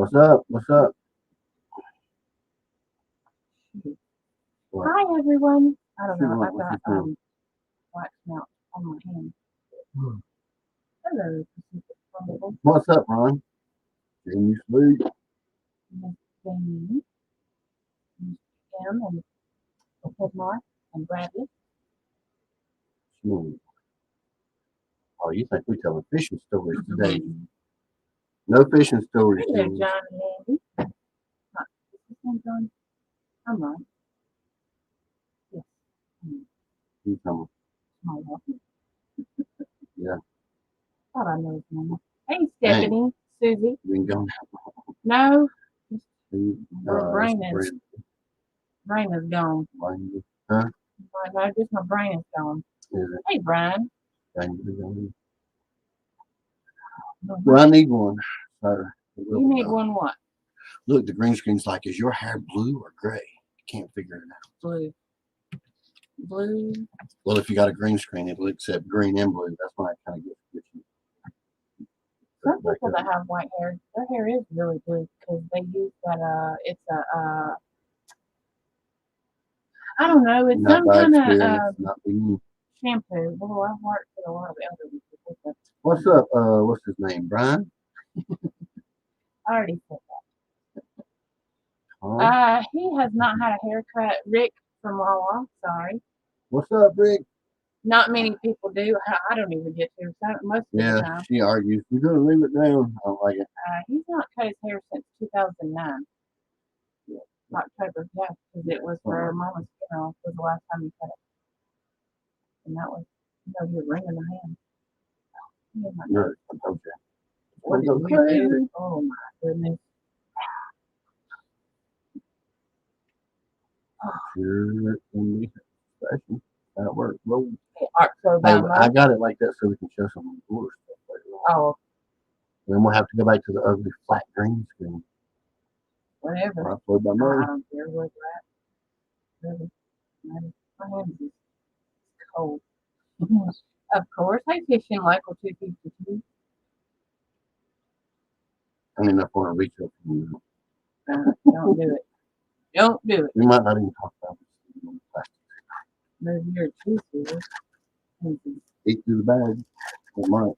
What's up? What's up? What? Hi everyone. I don't Shoot, know. what- I've what's got his name? wax melt on my hand. Hmm. Hello, Pacific Carnival. What's up, Ron? Can you sleep? Miss Jamie, Miss Kim, and Headmark, and Bradley. Hmm. Oh, you think we telling fishing stories today? No fishing stories. Hello, James. John and Andy. Not, is this one John? I'm right. Yes. You tell me. Small one. Yeah. Thought I knew his name. Hey, Stephanie, Susie. We can go. No, Uh, brain is gone. Huh? No, just my brain is gone. Is it? Hey, Brian. Well, I need one. You need one what? Look, the green screen's like, is your hair blue or gray? Can't figure it out. Blue. Blue. Well, if you got a green screen, it'll accept green and blue. That's why it kind of gets you. Some people that have white hair, their hair is really blue because they use that. It's a. I don't know. It's Not some by kind experience, of not being. shampoo. Well, I've worked with a lot of elderly people. But What's up? What's his name? Brian? I already said Huh? that. He has not had a haircut. Rick from Wawa. Sorry. What's up, Rick? Not many people do. I don't even get to. Most of the Yeah, time. she argues. You're gonna leave it down. I don't like it. He's not cut his hair since 2009. October, yeah, because it was for Mama's funeral. Was the last time he cut it, and that was, he was ringing the hand. No, I told you. What did you do? Oh my goodness! Sure, can be special. That works. Well, October. I got it like that so we can show some of the cooler stuff later on. Oh, Then we'll have to go back to the ugly flat green screen. whatever. I played by I mine. don't care where you're at. Really, my hands is cold. Of course, I fishing Michael 252. I mean, I want to reach up from you. Don't do it. Don't do it. We might not even talk about this. Move your juices. Eat through the bag. It might.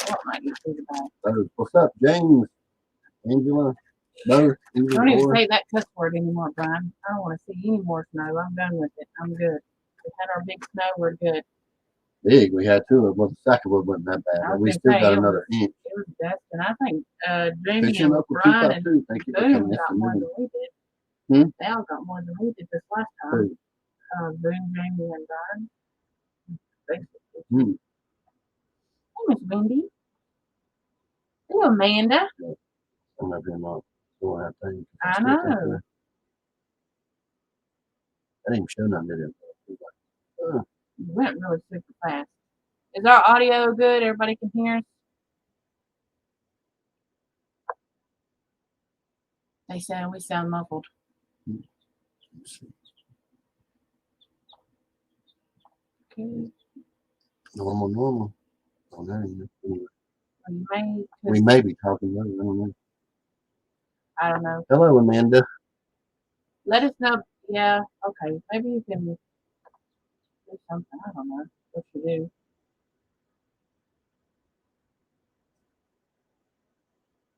What might you do about it? What's up, James? Angela? No? Don't even say that cuss word anymore, Brian. I don't want to see any more snow. I'm done with it. I'm good. We had our big snow. We're good. Big. We had two of them. Well, the second one wasn't that bad, but we still got another inch. It was dust, and I think Jamie Fishing and up with Brian and 252. Thank you for Boone coming. got more than we did. They all got more than we did this last time. Boone, Jamie, and Brian. Hey, Miss Wendy. Hey, Amanda. I'm not doing that thing. I know. I didn't show nothing, did it? It went really super fast. Is our audio good? Everybody can hear us? They sound, we sound muffled. Okay. Normal. Oh, no, anyway. We may be talking. I don't know. I don't know. Hello, Amanda. Let us know. Yeah, okay. Maybe you can do something. I don't know what you do.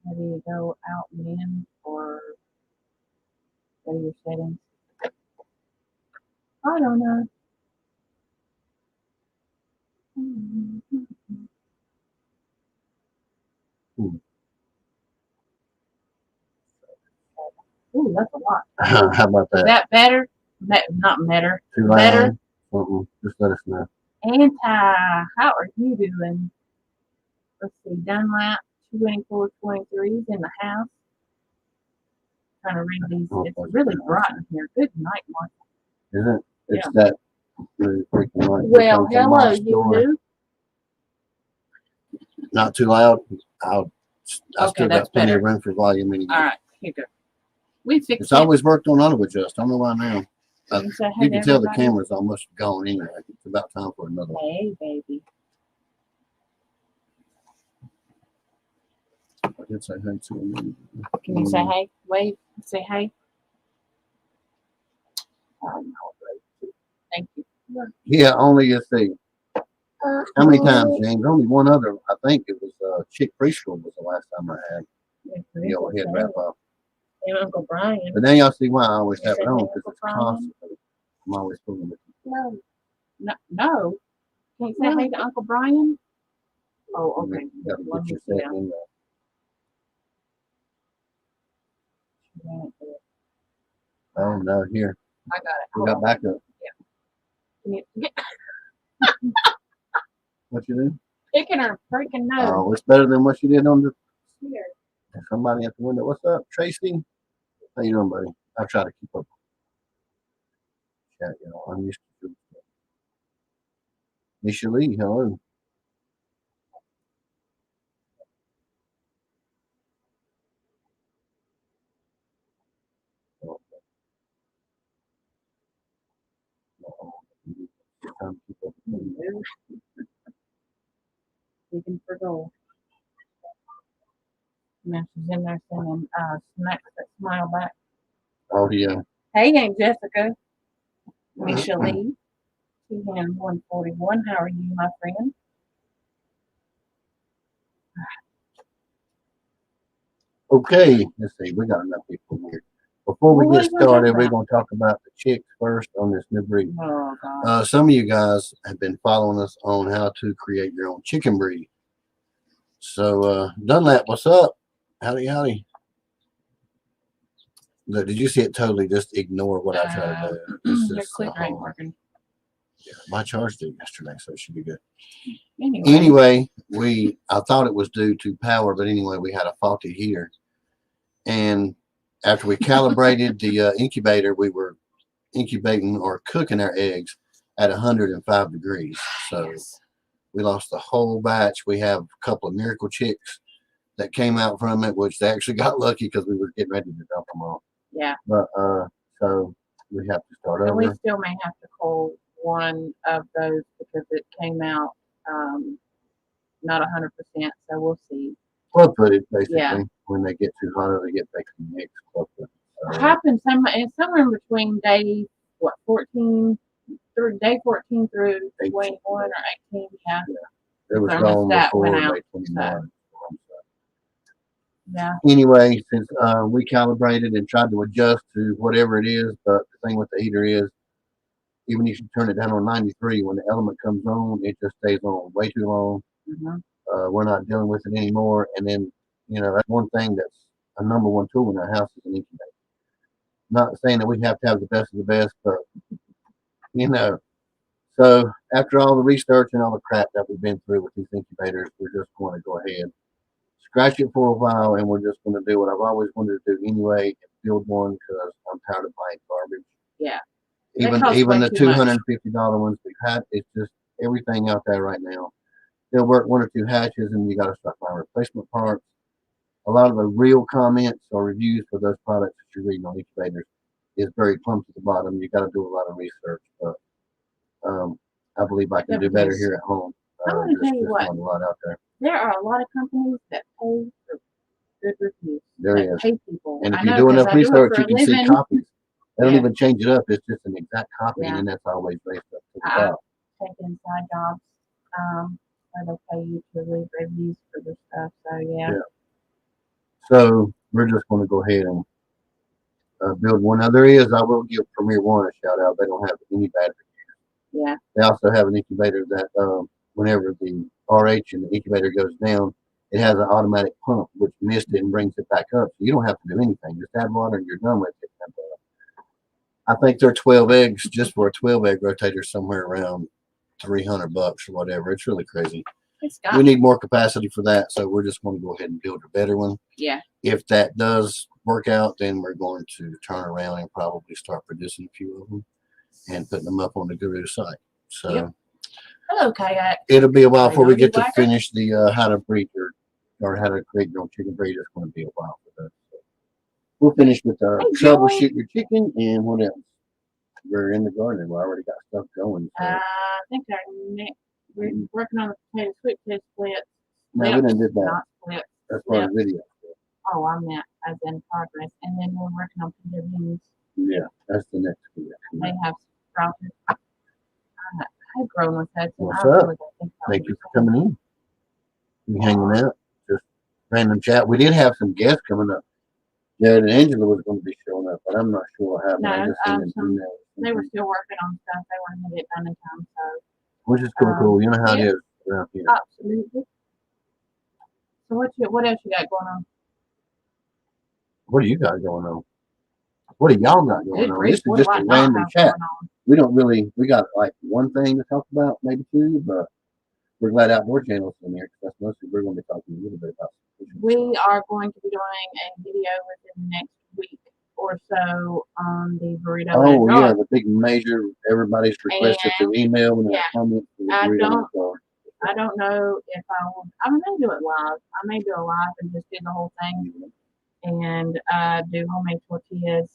Maybe you go out and in or go to your settings. I don't know. Ooh, that's a lot. How about that? Is that better? Not better. Too better. Loud? Just let us know. How are you doing? Let's see. Dunlap 2423's in the house. Trying to read these. It's really bright in here. Good night, Martha. Isn't it? It's that really freaking light. Well, hello, you. Not too loud. I still got plenty of room for volume anyway. All right, here you go. It's always worked on auto adjust. I don't know why now. You can tell the camera's almost gone anyway. It's about time for another one. Hey, baby. I did say hey to him. Can you say hey? Wave. Say hey. Thank you. Yeah, only you see. How many times, James? Only one other. I think it was Chick Preschool was the last time I had the old head wrap up. And Uncle Brian. But now y'all see why I always have it on, because it's constantly. I'm always fooling with you. No. Can't say hey to Uncle Brian? Oh, okay. You got to get yourself in there. Oh, no, here. I got it. We got backup. Yeah. What you do? Picking her freaking nose. Oh, it's better than what you did on the. Here. Somebody at the window. What's up, Tracy? How you doing, buddy? I try to keep up. Chat, I'm used to it. Nisha Lee, hello. Looking for gold. Now she's in there singing Smacks That Smile Back. Oh, yeah. Hey, Aunt Jessica. Misha Lee. TN 141. How are you, my friend? Okay, let's see. We got enough people here. Before we get started, we're going to talk about the chicks first on this new breed. Oh, God. Some of you guys have been following us on how to create your own chicken breed. So, Dunlap, what's up? Howdy, howdy. Look, did you see it totally just ignore what I tried to do? Your clicker ain't working. Yeah, my charge did yesterday, so it should be good. Anyway, I thought it was due to power, but anyway, we had a faulty heater. And after we calibrated the incubator, we were incubating or cooking our eggs at 105 degrees. So we lost the whole batch. We have a couple of miracle chicks that came out from it, which they actually got lucky because we were getting ready to dump them off. Yeah. But so we have to start over. And we still may have to cull one of those because it came out not 100%. So we'll see. Club footage, basically. Yeah. When they get too hot, or they get basically mixed. Club footage. It happens somewhere in between day 14 through day 14 through 21 or 18. Yeah. It was gone before day 21. Yeah. Anyway, since we calibrated and tried to adjust to whatever it is, but the thing with the heater is, even if you turn it down on 93, when the element comes on, it just stays on way too long. Mm-hmm. We're not dealing with it anymore. And then, that's one thing that's a number one tool in our house is an incubator. Not saying that we have to have the best of the best, but, So after all the research and all the crap that we've been through with these incubators, we're just going to go ahead, scratch it for a while, and we're just going to do what I've always wanted to do anyway, and build one because I'm tired of buying garbage. Yeah. Even the $250 ones we've had, it's just everything out there right now. They'll work one or two hatches, and you got to start buying replacement parts. A lot of the real comments or reviews for those products that you're reading on incubators is very clumped at the bottom. You got to do a lot of research, but I believe I can do better here at home. I'm going to tell you what. A lot out there. There are a lot of companies that pay for good reviews. There is. Pay people. And if you do enough research, you can see copies. They don't even change it up. It's just an exact copy, and that's always based up to the top. Take inside jobs where they pay you to leave reviews for their stuff. So, yeah. So, we're just going to go ahead and build one. Now, I will give Premier One a shout out. They don't have any bad reviews. Yeah. They also have an incubator that whenever the RH in the incubator goes down, it has an automatic pump which missed it and brings it back up. So you don't have to do anything. Just add water and you're done with it. And, I think they're 12 eggs just for a 12 egg rotator somewhere around $300 or whatever. It's really crazy. We need more capacity for that, so we're just going to go ahead and build a better one. Yeah. If that does work out, then we're going to turn around and probably start producing a few of them and putting them up on the Guru site. So, hello, Kayak. It'll be a while before we get to finish the how to breed or how to create your own chicken breed. It's going to be a while for that. So we'll finish with troubleshoot your chicken and what else? We're in the garden. We already got stuff going. So. I think we're working on the potato sweet potato splits. No, we didn't do that. Not splits. That's part of the video. Oh, I meant as in progress. And then we're working on pinto beans. Yeah, that's the next one. They have sprouted. I've grown with that. What's up? Thank you for coming in. You hanging out. Just random chat. We did have some guests coming up. Jared and Angela was going to be showing up, but I'm not sure what happened. No, I just seen an they were still working on stuff. They weren't going to get done in time, so. Which is cool. You know how it is around here. Absolutely. So what else you got going on? What do you got going on? What do y'all got going on? This is just a random chat. We got like one thing to talk about, maybe two, but we're glad Outdoor Channel's in here because that's mostly we're going to be talking a little bit about. We are going to be doing a video within the next week or so on the burrito. Oh yeah, the big major everybody's requested to email and comment. I don't know if I may do it live. I may do it live and just do the whole thing and do homemade tortillas,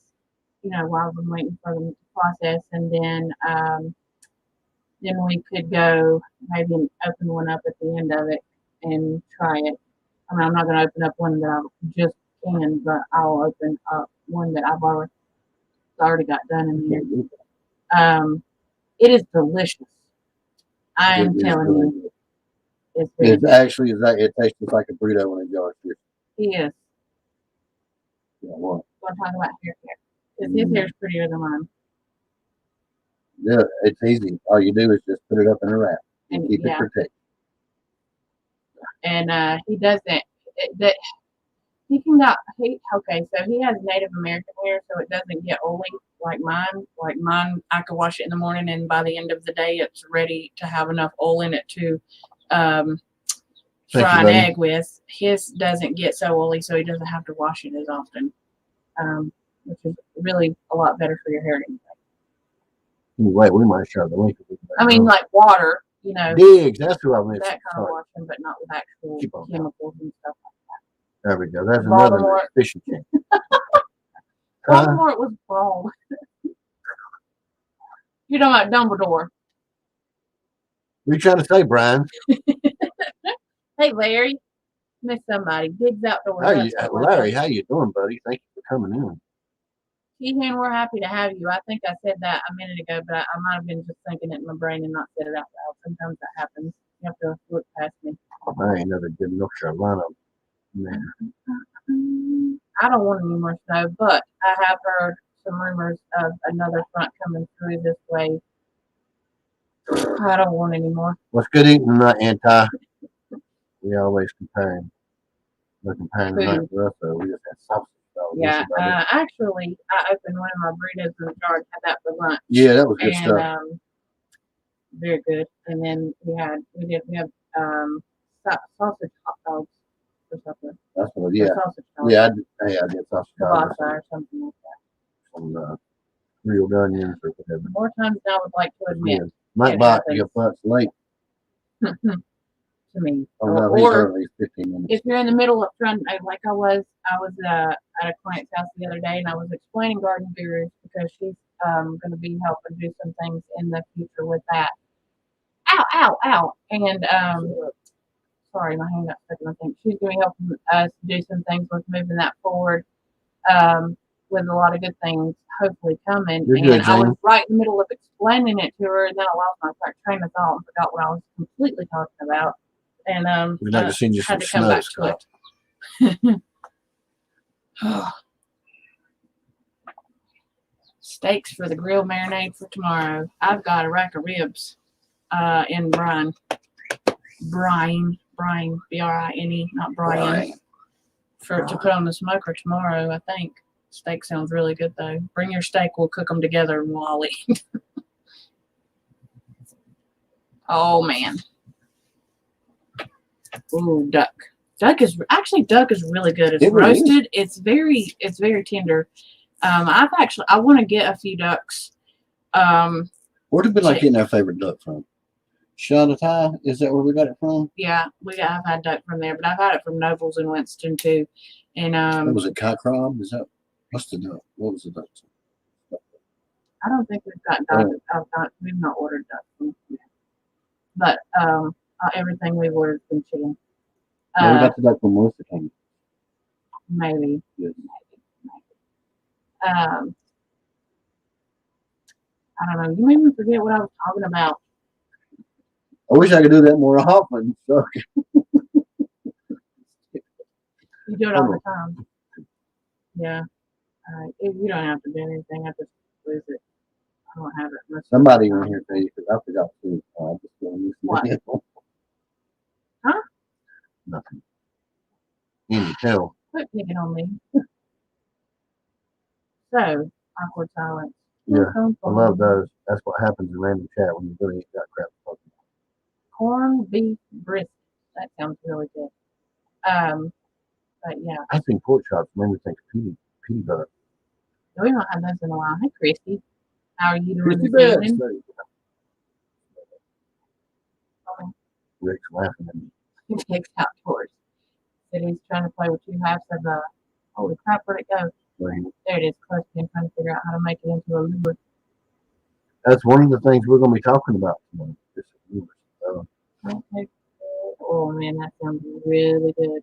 while I'm waiting for them to process, and then we could go maybe open one up at the end of it and try it. I mean, I'm not going to open up one that I just can, but I'll open up one that I've already got done in here. It is delicious. I am telling you. It actually is like it tastes just like a burrito in a jar. Yes. Yeah, what? We'll talk about hair care. Because his hair's prettier than mine. Yeah, it's easy. All you do is just put it up in a wrap and keep it protected. And he does that. So he has Native American hair, so it doesn't get oily like mine. Like mine, I could wash it in the morning, and by the end of the day, it's ready to have enough oil in it to fry an egg with. His doesn't get so oily, so he doesn't have to wash it as often, which is really a lot better for your hair. Wait, we might share the link. I mean, like water, Digs, that's who I meant. That kind of washing, but not with actual chemicals and stuff like that. There we go. That's another FISHY thing. Voldemort was bald. You know about Dumbledore. What are you trying to say, Brian? Hey, Larry. Miss somebody. Digs Outdoors. Larry, how you doing, buddy? Thank you for coming in. Sheehan, we're happy to have you. I think I said that a minute ago, but I might have been just thinking it in my brain and not said it out loud. Sometimes that happens. You have to look past me. I ain't never good North Carolina. Man. I don't want any more snow, but I have heard some rumors of another front coming through this way. I don't want any more. What's good eating tonight, Anti? We always comparing. We're comparing tonight for us, so we just had sausage. Yeah, actually, I opened one of my burritos in the jar and had that for lunch. Yeah, that was good stuff. Very good. And then we have sausage hot dogs or something. That's what, yeah. Yeah, I did sausage dogs or something like that. Some grilled onions or whatever. More times than I would like to admit. Yeah. Might bite your butt's late. To me. Oh, no, he's early, 15 minutes. If you're in the middle of trying, like I was at a client's house the other day, and I was explaining garden gurus because she's going to be helping do some things in the future with that. Ow! And sorry, my hand got stuck in my thing. She's going to be helping us do some things with moving that forward. With a lot of good things hopefully coming. I was right in the middle of explaining it to her, and then I lost my train of thought and forgot what I was completely talking about. And we'd like to send you some snow stuff. Steaks for the grill marinade for tomorrow. I've got a rack of ribs in brine, B-R-I-N-E, not Brian, to put on the smoker tomorrow, I think. Steak sounds really good, though. Bring your steak. We'll cook them together and we'll all eat. Oh, man. Ooh, duck. Duck is really good. It's roasted. It's very tender. I want to get a few ducks. Where did we like getting our favorite duck from? Shanatai? Is that where we got it from? Yeah, I've had duck from there, but I've had it from Nobles in Winston too. And what was it, Kai Crab? Is that what's the duck? What was the duck? I don't think we've got duck. We've not ordered duck from there. But everything we've ordered has been chicken. We got the duck from Melissa King. Maybe. Yes. I don't know. You made me forget what I was talking about. I wish I could do that more often. So You do it all the time. Yeah. You don't have to do anything. I just lose it. I don't have it. Somebody in here tell you because I forgot to. I just what? Huh? Nothing. You can tell. Quit picking on me. So, awkward silence. Yeah, I love those. That's what happens in random chat when you really ain't got crap to talk about. Corned beef brisket. That sounds really good. But yeah. I think pork chops made me think of pea butter. We haven't had those in a while. Hey, Christy. How are you doing Christy this evening? Rick's laughing at me. He takes outdoors. Said he's trying to play with 2 halves of the. Holy crap, where'd it go? Right. There it is. Close to trying to figure out how to make it into a lure. That's one of the things we're going to be talking about tonight. Oh man, that sounds really good.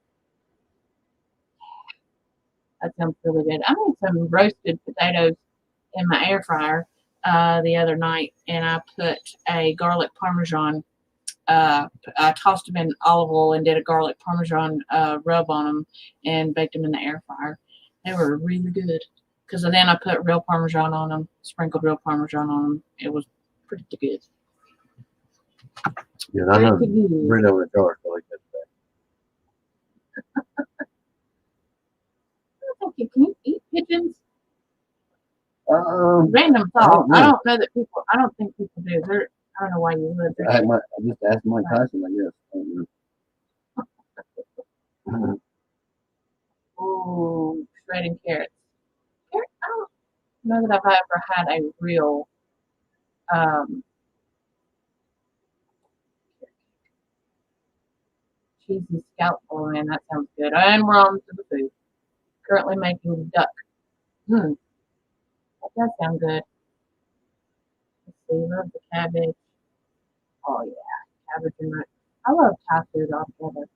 That sounds really good. I made some roasted potatoes in my air fryer the other night, and I put a garlic parmesan. I tossed them in olive oil and did a garlic parmesan rub on them and baked them in the air fryer. They were really good because then I put real parmesan on them, sprinkled real parmesan on them. It was pretty good. Yeah, I know. Bring over the jar, so like that. Can you eat pigeons? Random thought. I don't know that people. I don't think people do. I don't know why you would. I just asked Mike Tyson, I guess. Ooh, shredding carrots. I don't know that I've ever had a real cheesy scalp. Oh man, that sounds good. And we're on to the food. Currently making duck. That does sound good. Let's see, love the cabbage. Oh yeah, cabbage and rice. I love Thai food altogether.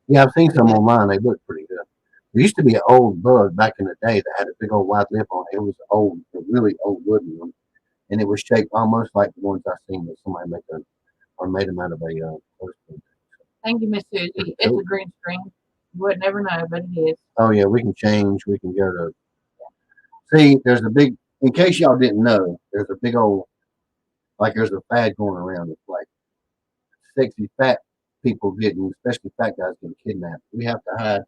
Yeah, I've seen some online. They look pretty good. There used to be an old bug back in the day that had a big old white lip on it. It was old, a really old wooden one, and it was shaped almost like the ones I've seen that somebody made them out of a. Thank you, Miss Susie. It's a green screen. You would never know, but it is. Oh yeah, we can change. We can go to. See, there's a big. In case y'all didn't know, there's a big old. Like there's a fad going around. It's like sexy fat people getting, especially fat guys getting kidnapped. We have to hide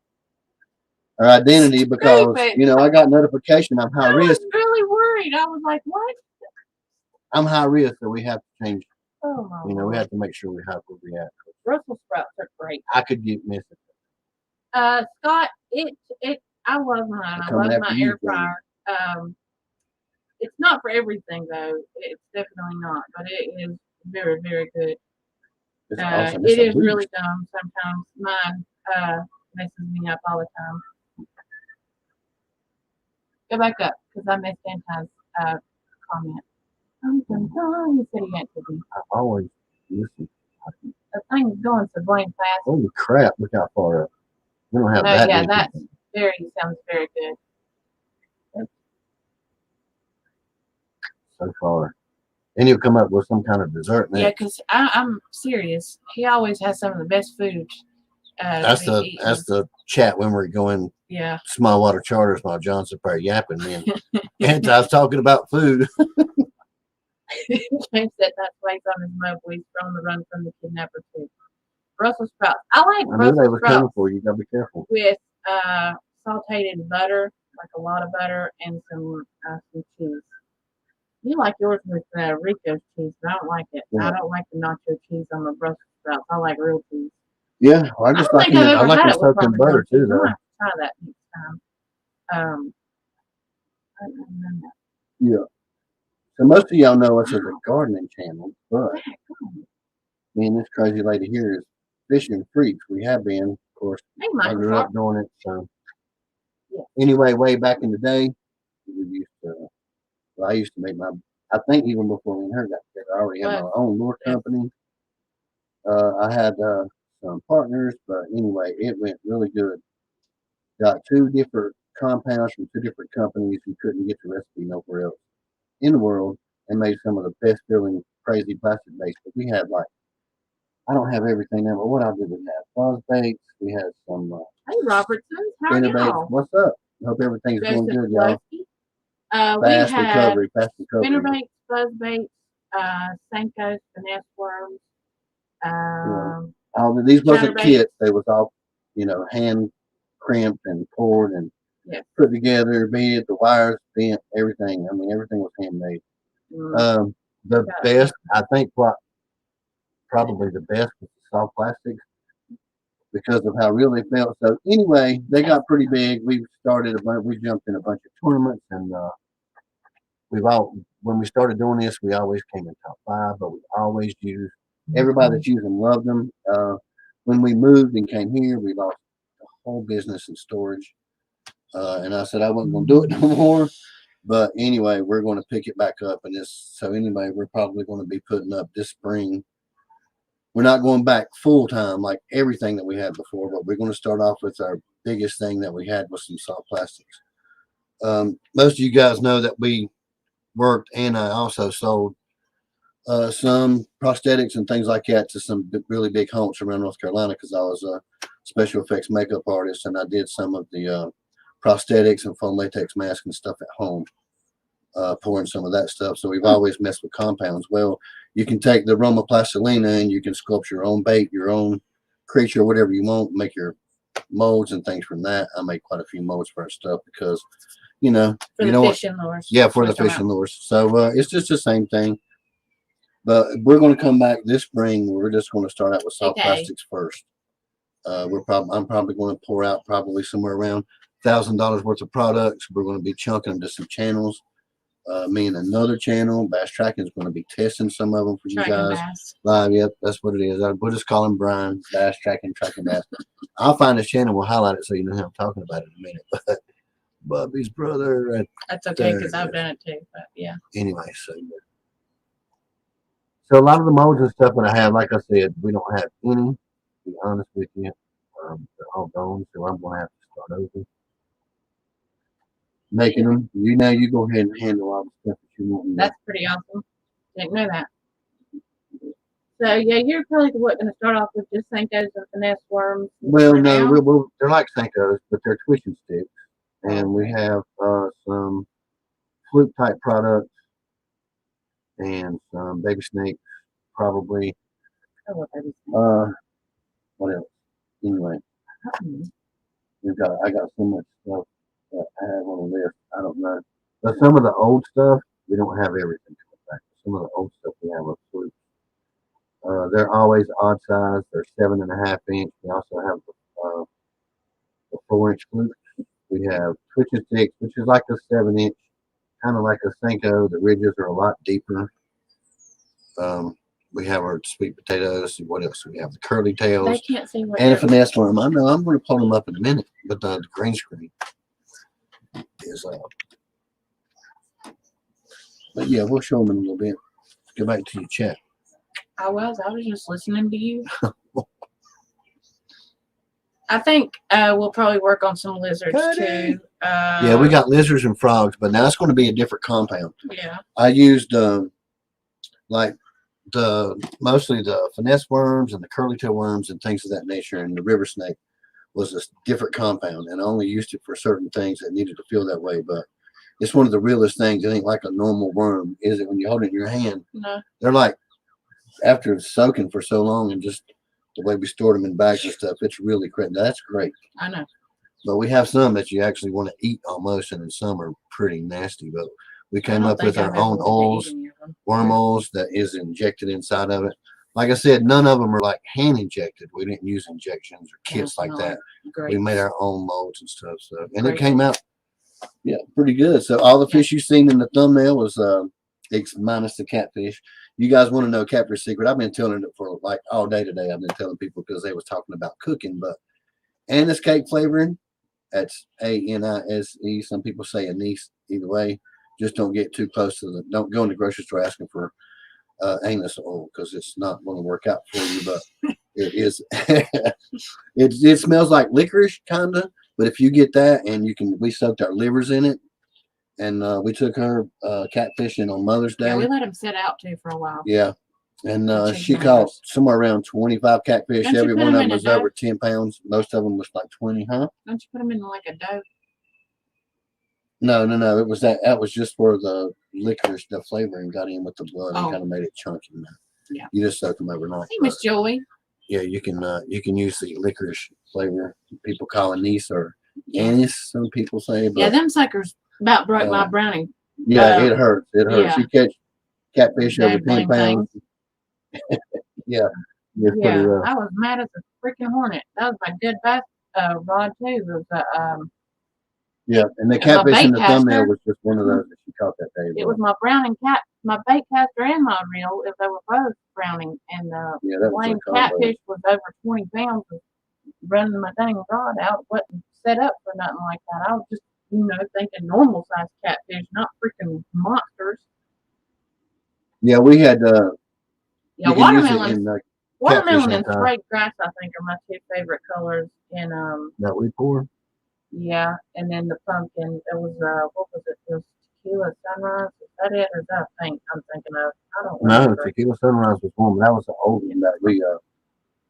our identity because I got notification. I'm high risk. I was really worried. I was like, what? I'm high risk, so we have to change. Oh my God. We have to make sure we have where we at. Brussels sprouts are great. I could get missing. Scott, I love mine. I love my air fryer. It's not for everything though. It's definitely not, but it is very, very good. Awesome. It is really dumb sometimes. Mine messes me up all the time. Go back up because I missed Anton's comment. He said he answered me. I always listen. The thing is going so blame fast. Holy crap! Look how far up. We don't have that. Yeah, that sounds very good. So far. Then he'll come up with some kind of dessert. Yeah, because I'm serious. He always has some of the best food. That's the chat when we're going. Yeah. Small water charters while John's up there yapping, man. And I was talking about food. James said that's why he's on his mobile. He's on the run from the kidnapper too. Brussels sprouts. I like Brussels sprouts. For you. Gotta be careful. With sauteed butter, like a lot of butter, and some cheese. You like yours with Rico's cheese, but I don't like it. Yeah. I don't like the nacho cheese on the Brussels sprouts. I like real cheese. Yeah, well, I just like it. I like it soaked in butter too, though. I have to try that next time. Yeah. So most of y'all know us as a gardening channel, but me and this crazy lady here is fishing freaks. We have been, of course. I grew up doing it. So anyway, way back in the day, I used to make I think even before me and her got together, I already had my own lure company. I had some partners, but anyway, it went really good. Got 2 different compounds from 2 different companies. You couldn't get the recipe nowhere else in the world, and made some of the best feeling crazy plastic base. But we had like, I don't have everything now, but what I did, we had fuzz bakes, we had some Hey, Robertson, how are spinner bakes. y'all? What's up? Hope everything's going Joseph good, y'all. We Fast had recovery, fast spinner recovery. bakes, fuzz bakes, Senko's, finesse worms. All these wasn't Chatterbait. kits; they was all, hand crimped and poured and put together. Be it the wires bent, everything. I mean, everything was handmade. The best, I think, probably the best was the soft plastics because of how real they felt. So anyway, they got pretty big. We started we jumped in a bunch of tournaments, and when we started doing this, we always came in top 5, but we always used everybody that's used them loved them. When we moved and came here, we lost the whole business in storage, and I said I wasn't going to do it no more. But anyway, we're going to pick it back up, and so anyway, we're probably going to be putting up this spring. We're not going back full time like everything that we had before, but we're going to start off with our biggest thing that we had was some soft plastics. Most of you guys know that we worked, and I also sold some prosthetics and things like that to some really big homes around North Carolina because I was a special effects makeup artist, and I did some of the prosthetics and foam latex masks and stuff at home, pouring some of that stuff. So we've always messed with compounds. Well, you can take the Roma plastilina and you can sculpt your own bait, your own creature, whatever you want, make your molds and things from that. I make quite a few molds for our stuff because, for the fishing lures. Yeah, for the fishing lures. So it's just the same thing. But we're going to come back this spring. We're just going to start out with soft plastics first. I'm probably going to pour out probably somewhere around $1,000 worth of products. We're going to be chunking them to some channels. Me and another channel, Bass Tracking, is going to be testing some of them for you guys live. Yep, that's what it is. We'll just call him Brian, Bass Tracking Bass. I'll find his channel. We'll highlight it so you know how I'm talking about it in a minute. But Bubby's brother. That's okay because I've done it too. But yeah. Anyway, so a lot of the molds and stuff that I have, like I said, we don't have any. To be honest with you, they're all gone, so I'm going to have to start over. Making them, you go ahead and handle all the stuff that you want. That's pretty awesome. Didn't know that. So yeah, you're probably going to start off with just Senko's and finesse worms. Well, no, they're like Senko's, but they're twitching sticks, and we have some fluke type products and some baby snakes, probably. What else? Anyway, I got so much stuff that I have on the list. I don't know, but some of the old stuff we don't have everything coming back. Some of the old stuff we have are flukes. They're always odd size. They're 7.5 inch. We also have the 4-inch flukes. We have twitching sticks, which is like a 7-inch, kind of like a Senko. The ridges are a lot deeper. We have our sweet potatoes. What else? We have the curly tails. They can't see what and a finesse worm. I know. I'm going to pull them up in a minute, but the green screen is But yeah, we'll show them in a little bit. Go back to your chat. I was just listening to you. I think we'll probably work on some lizards too. Yeah, we got lizards and frogs, but now it's going to be a different compound. Yeah. I used mostly the finesse worms and the curly tail worms and things of that nature, and the river snake was a different compound, and I only used it for certain things that needed to feel that way. But it's one of the realest things. It ain't like a normal worm, is it? When you hold it in your hand, no. They're like, after soaking for so long and just the way we stored them in bags and stuff, it's really great. That's great. I know. But we have some that you actually want to eat almost, and then some are pretty nasty. But we came up with our own oils, worm oils that is injected inside of it. Like I said, none of them are like hand injected. We didn't use injections or kits like that. We made our own molds and stuff. So, and it came out, pretty good. So all the fish you've seen in the thumbnail was minus the catfish. You guys want to know catfish secret? I've been telling it for like all day today. I've been telling people because they was talking about cooking, but anise cake flavoring. That's ANISE. Some people say anise. Either way, just don't get too close to don't go in the grocery store asking for anise oil because it's not going to work out for you. But It is. It smells like licorice, kinda. But if you get that, and we soaked our livers in it, and we took her catfishing on Mother's Day. Yeah, we let them sit out too for a while. Yeah, and she caught somewhere around 25 catfish. Don't Every one of them was dough? over 10 pounds. Most of them was like 20, huh? Don't you put them in like a dough? No. It was that was just where the licorice, the flavoring got in with the blood and kind of made it chunky. Yeah. You just soak them overnight. Hey, Miss Joey. Yeah, you can use the licorice flavor. People call anise or anise. Some people say. But, yeah, them suckers about broke my browning. Yeah, it hurts. It hurts. Yeah. You catch catfish over 10 pounds. Yeah. Yeah, I was mad as a freaking hornet. That was my good bass rod too. It was yeah, and the catfish in the thumbnail was just one of those that she caught that day. It was my browning my bait caster and my reel. If they were both browning, and the lame catfish was over 20 pounds. Running my dang rod out, wasn't set up for nothing like that. I was just, thinking normal sized catfish, not freaking monsters. Yeah, we had watermelon and sprayed grass, I think, are my two favorite colors. And that we pour. Yeah, and then the pumpkin. It was what was it? It was tequila sunrise. Is that it, or is that a thing I'm thinking of? I don't know. No, tequila sunrise was one, but that was the old one that we that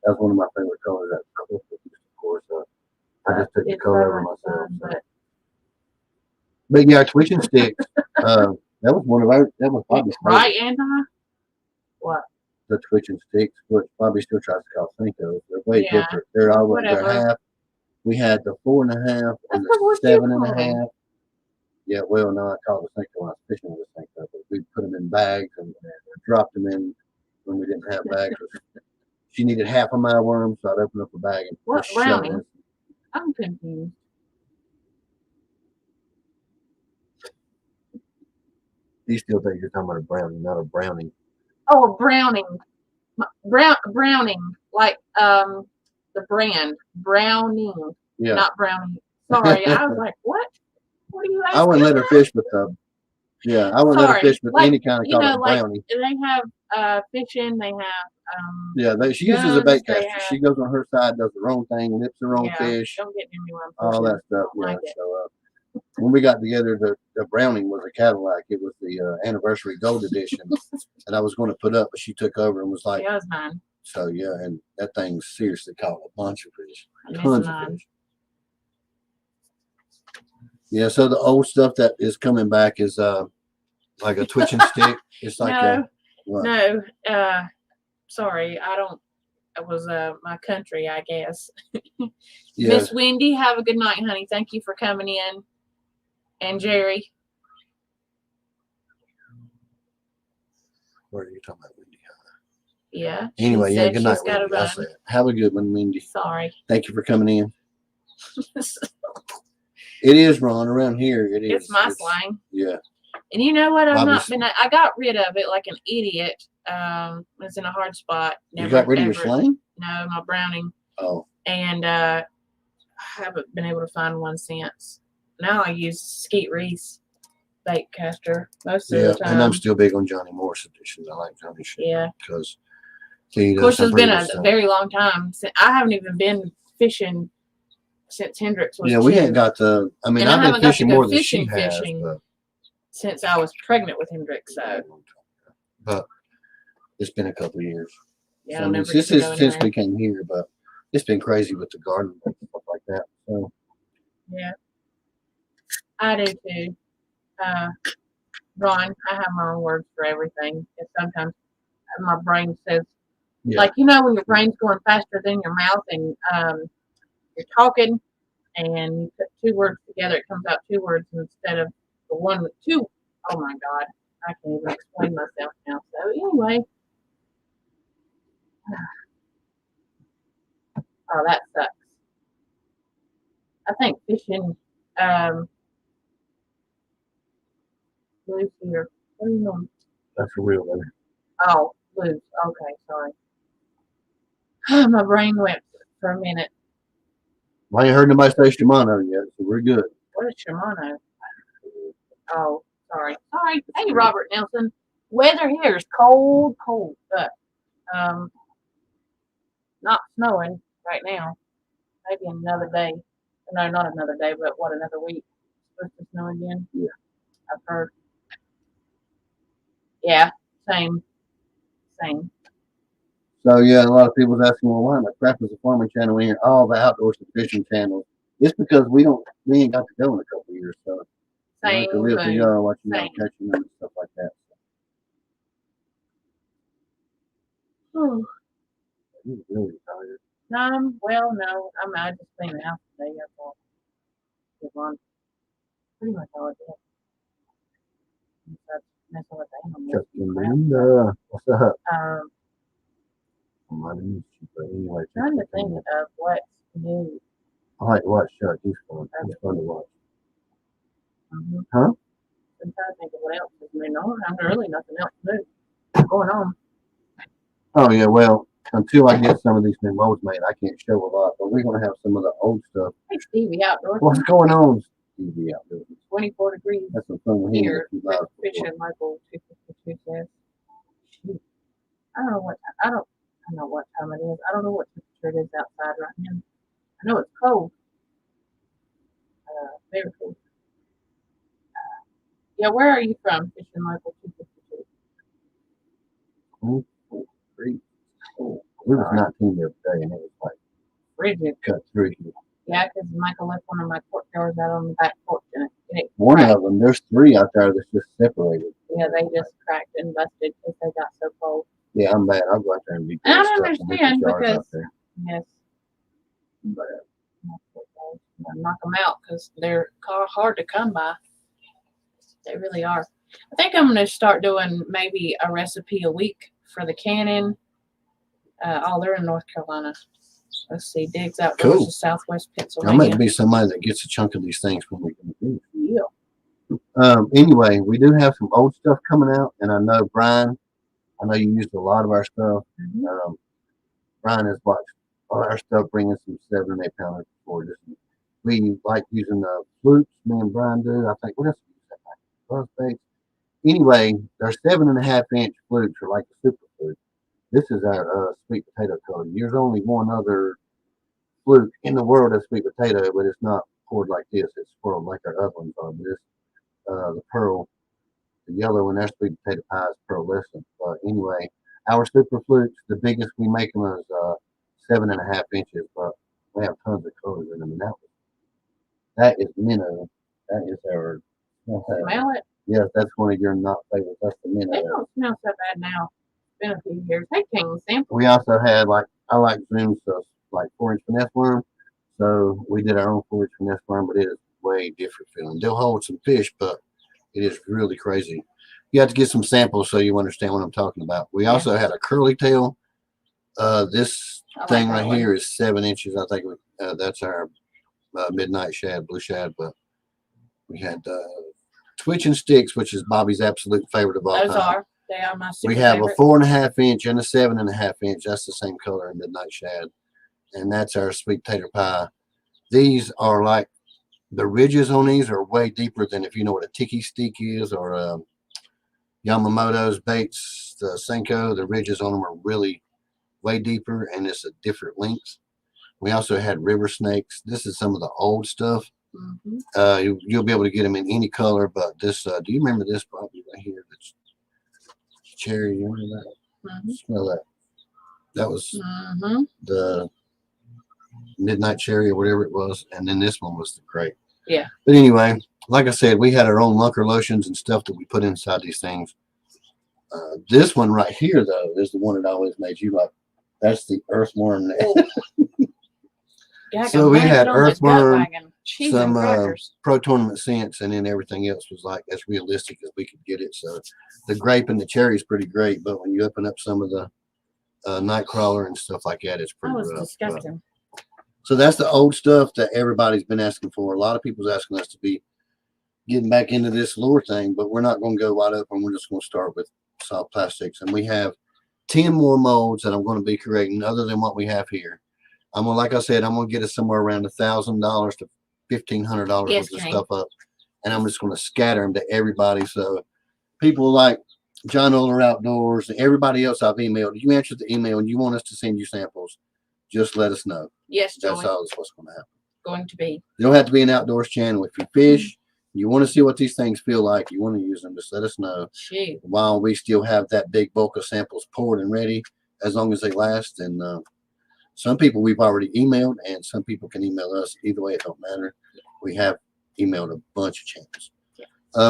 was one of my favorite colors. That of course. I just took the color over myself. But yeah, twitching sticks. That was one of our. That was Bobby's right, Anti. What? The twitching sticks, which Bobby still tries to call Cinco. They're way different. They're all they're half. We had the 4.5 and the 7.5. Yeah, well, no, I called the Cinco when I was fishing with the Cinco, but we put them in bags and dropped them in when we didn't have bags. She needed half of my worms, so I'd open up a bag and what brownie? I'm confused. You still think you're talking about a brownie, not a brownie? Oh, a browning, browning, like the brand Browning, not brownie. Sorry, I was like, what? What are you asking? I wouldn't let her fish with them. Yeah, I wouldn't let her fish with any kind of color brownie. They have fishing. They have she uses a bait caster. She goes on her side, does her own thing, lips her own fish. Don't get me wrong. All that stuff. Yeah. So when we got together, the browning was a Cadillac. It was the anniversary gold edition, and I was going to put up, but she took over and was like, "Yeah, it was mine." So yeah, and that thing seriously caught a bunch of fish, tons of fish. Yeah, so the old stuff that is coming back is like a twitching stick. It's like no, sorry, I don't. It was my country, I guess. Miss Wendy, have a good night, honey. Thank you for coming in, and Jerry. What are you talking about, Wendy? Yeah. Anyway, yeah. Good night, Wendy. I said, have a good one, Wendy. Sorry. Thank you for coming in. It is, Ron. Around here, it is. It's my slang. Yeah. And you know what? I got rid of it like an idiot. It's in a hard spot. You got rid of your slang? No, my browning. Oh. And I haven't been able to find one since. Now I use Skeet Reese bait caster most of the time. And I'm still big on Johnny Morris editions. I like Johnny shit. Yeah. Because of course, it's been a very long time. I haven't even been fishing since Hendrix was we ain't got the. I mean, I've been fishing more than she has. Since I was pregnant with Hendrix, so. But it's been a couple of years. Yeah, so since we came here, but it's been crazy with the garden and stuff like that. So. Yeah, I do too. Ron, I have my own words for everything. And sometimes my brain says, like, when your brain's going faster than your mouth and you're talking and you put two words together, it comes out two words instead of the one with two. Oh my God. I can't even explain myself now. So anyway. Oh, that sucks. I think fishing Blue's here. What are you doing? That's a real one. Oh, Blue's. Okay, sorry. My brain went for a minute. Well, I ain't heard nobody say Shimano yet, so we're good. What is Shimano? Oh, sorry. Sorry. Hey, Robert Nelson. Weather here is cold, but not snowing right now. Maybe another day. No, not another day, but what, another week? It's supposed to snow again. Yeah. I've heard. Yeah, same. So yeah, a lot of people's asking, well, why the crap is a farming channel when you're all the outdoors and fishing channels? It's because we ain't got to go in a couple of years, so we like to live for y'all, watching y'all catching them and stuff like that. Oh. He's really tired. Well, no, I just cleaned the house today. That's all. Good one. Pretty much all I did. That's messing with the animals. What's up? Anyway, trying to think of what's new. I like to watch Chuck. He's fun. It's fun to watch. Huh? I'm trying to think of what else is new. No, there's really nothing else new going on. Oh yeah, well, until I get some of these new molds made, I can't show a lot. But we're gonna have some of the old stuff. Hey, Stevie, outdoors. What's going on, Stevie, outdoors? 24 degrees. That's some fun Here. Fishing Michael 252 says. Shoot. I don't know what time it is. I don't know what temperature it is outside right now. I know it's cold. Very cold. Yeah, where are you from, Fishing Michael 252? We was 19 the other day, and it was like frigid. Cut through here. Yeah, because Michael left one of my pork jars out on the back porch, and it one cracked. of them, there's 3 out there that's just separated. Yeah, they just cracked and busted because they got so cold. Yeah, I'm bad. I'll go out there and be. I don't understand because yes, but knock them out because they're hard to come by. They really are. I think I'm going to start doing maybe a recipe a week for the cannon. They're in North Carolina. Let's see, Diggs Outdoors cool. in Southwest Pennsylvania. I might be somebody that gets a chunk of these things when we can do it. Yeah. Anyway, we do have some old stuff coming out, and I know Brian. I know you used a lot of our stuff. Brian has watched all our stuff, bringing some 7 and 8 pounders for us. We like using the flukes. Me and Brian do. I think what else? Buzz baits. Anyway, they're 7.5 inch flukes are like the super fluke. This is our sweet potato color. There's only one other fluke in the world that's sweet potato, but it's not poured like this. It's swirled like our other ones are. But this, the pearl, the yellow and our sweet potato pie is pearlescent. But anyway, our super flukes, the biggest we make them is 7.5 inches, but we have tons of colors in them. And that is minnow. That is our. Smell it? Yes, that's one of your not favorites. That's the minnow. They don't smell so bad now. It's been a few years. They came sample. We also had I like Zoom stuff, like 4-inch finesse worm. So we did our own 4-inch finesse worm, but it is way different feeling. They'll hold some fish, but it is really crazy. You have to get some samples so you understand what I'm talking about. We also had a curly tail. This thing right here is 7 inches. I think that's our midnight shad, blue shad. But we had twitching sticks, which is Bobby's absolute favorite of all time. They are my super We have favorite. a 4.5 inch and a 7.5 inch. That's the same color in midnight shad, and that's our sweet potato pie. These are like the ridges on these are way deeper than if you know what a tiki stick is or Yamamoto's baits. The Senko, the ridges on them are really way deeper, and it's a different length. We also had river snakes. This is some of the old stuff. You'll be able to get them in any color, but this. Do you remember this Bobby right here? That's cherry. You remember that? Smell that. That was the midnight cherry or whatever it was, and then this one was the grape. Yeah. But anyway, like I said, we had our own lunker lotions and stuff that we put inside these things. This one right here, though, is the one that always made you like. That's the earthworm. So we had earthworm, some pro tournament scents, and then everything else was like as realistic as we could get it. So the grape and the cherry is pretty great, but when you open up some of the nightcrawler and stuff like that, it's pretty rough. Disgusting. So that's the old stuff that everybody's been asking for. A lot of people's asking us to be getting back into this lure thing, but we're not going to go wide open. We're just going to start with soft plastics, and we have 10 more molds that I'm going to be creating other than what we have here. I'm gonna, like I said, I'm gonna get us somewhere around $1,000 to $1,500 worth of stuff up, and I'm just gonna scatter them to everybody. So people like John Oler Outdoors and everybody else I've emailed. You answered the email and you want us to send you samples. just let us know. Yes, Joy. That's all that's what's going to happen. Going to be. You don't have to be an outdoors channel. If you fish, you want to see what these things feel like, you want to use them, just let us know. Shoot. While we still have that big bulk of samples poured and ready, as long as they last. And some people we've already emailed, and some people can email us. Either way, it don't matter. We have emailed a bunch of channels.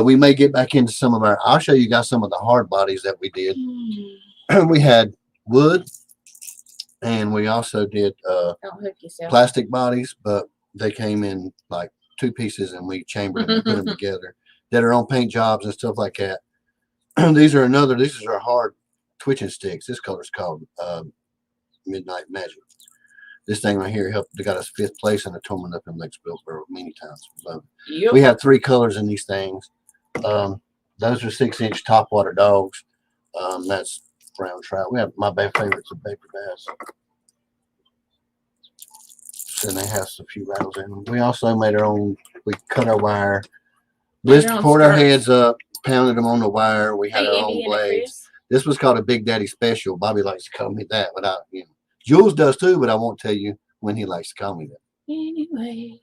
We may get back into some of our, I'll show you guys some of the hard bodies that we did. We had wood, and we also did plastic bodies, but they came in like 2 pieces, and we chambered them and put them together that are on paint jobs and stuff like that. These are our hard twitching sticks. This color is called Midnight Magic. This thing right here got us 5th place in the tournament up in Lake Spilsboro many times. Yep. We have 3 colors in these things. Those are 6-inch topwater dogs. That's brown trout. We have my favorites are baby bass. And they have a few rattles in them. We also made our own. We cut our wire, poured our heads up, pounded them on the wire. We had our own blades. This was called a Big Daddy Special. Bobby likes to call me that, but Jules does too, but I won't tell you when he likes to call me that. Anyway.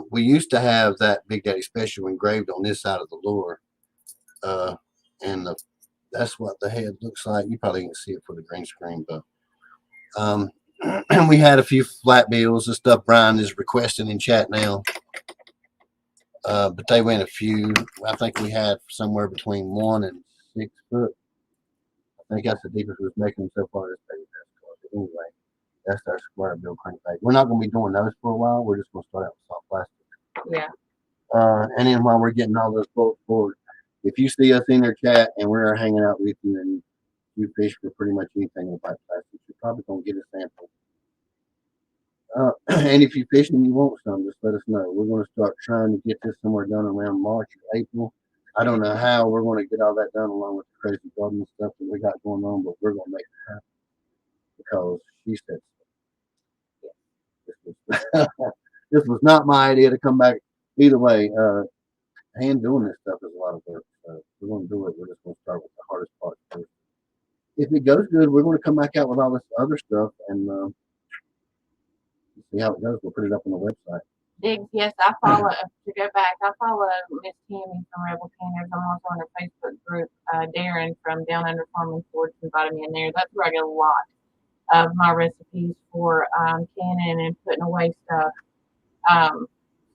We used to have that Big Daddy Special engraved on this side of the lure. That's what the head looks like. You probably can't see it for the green screen, but we had a few flat bills and stuff Brian is requesting in chat now. But they went a few. I think we had somewhere between 1 and 6 foot. I think that's the deepest we've making so far this baby. But anyway, that's our square bill crankbait. We're not going to be doing those for a while. We're just going to start out with soft plastic. Yeah. And then while we're getting all those bolts forward, if you see us in their chat and we're hanging out with you and you fish for pretty much anything with plastic, you're probably going to get a sample. And if you fish and you want some, just let us know. We're going to start trying to get this somewhere done around March or April. I don't know how we're going to get all that done along with the crazy garden stuff that we got going on, but we're going to make it happen because she said so. This was not my idea to come back. Either way, hand doing this stuff is a lot of work. So we're going to do it. We're just going to start with the hardest part first. If it goes good, we're going to come back out with all this other stuff and see how it goes. We'll put it up on the website. Diggs, yes, I follow, to go back, I follow Miss Tammy from Rebel Canners. I'm also on her Facebook group. Darren from Down Under Farming Forge invited me in there. That's where I get a lot of my recipes for canning and putting away stuff. So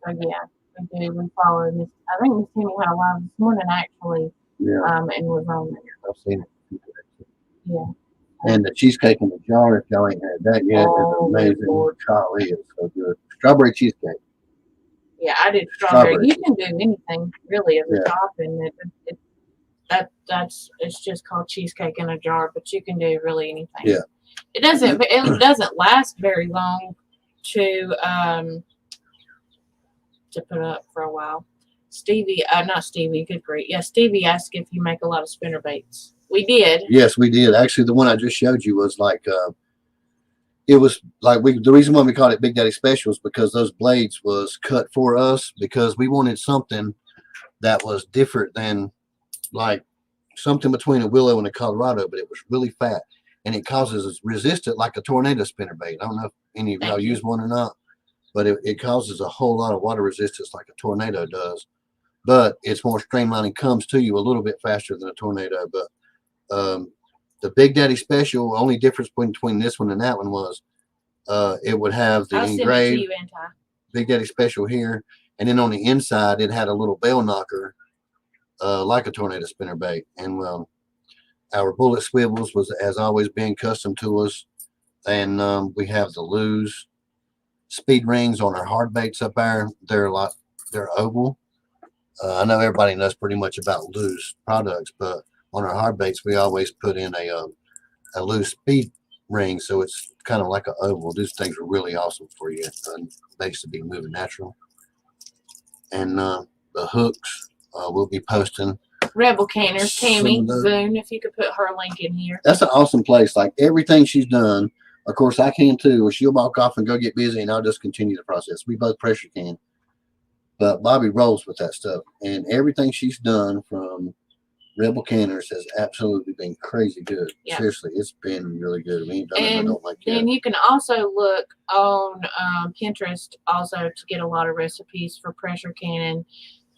yeah, we do. We follow Miss. I think Miss Tammy had a live this morning actually. Yeah. And was on there. I've seen it. Yeah. And the cheesecake in the jar, if y'all ain't had that yet, is amazing. Golly, it's so good. Strawberry cheesecake. Yeah, I did strawberry. You can do anything really as a topping. It's just called cheesecake in a jar, but you can do really anything. Yeah. It doesn't last very long to put up for a while. Not Stevie, good grief. Yeah, Stevie asked if you make a lot of spinner baits. We did. Yes, we did. Actually, the one I just showed you was like it was like the reason why we called it Big Daddy Special is because those blades was cut for us because we wanted something that was different than like something between a willow and a Colorado, but it was really fat and it causes us resist it like a tornado spinner bait. I don't know if any of y'all use one or not, but it causes a whole lot of water resistance like a tornado does. But it's more streamlined and comes to you a little bit faster than a tornado. But the Big Daddy Special, only difference between this one and that one was it would have the engraved Big Daddy Special here, and then on the inside it had a little bell knocker like a tornado spinner bait. And our bullet swivels has always been custom to us, and we have the Lew's speed rings on our hard baits up there. They're oval. I know everybody knows pretty much about Lew's products, but on our hard baits, we always put in a Lew's speed ring, so it's kind of like an oval. These things are really awesome for you. Baits to be moving natural. And the hooks, we'll be posting. Rebel Canners, Tammy Boone, if you could put her link in here. That's an awesome place. Like everything she's done, of course I can too, or she'll walk off and go get busy and I'll just continue the process. We both pressure can. But Bobby rolls with that stuff. And everything she's done from Rebel Canners has absolutely been crazy good. Yeah. Seriously, it's been really good. We ain't done it, I And don't like then that. you can also look on Pinterest also to get a lot of recipes for pressure canning.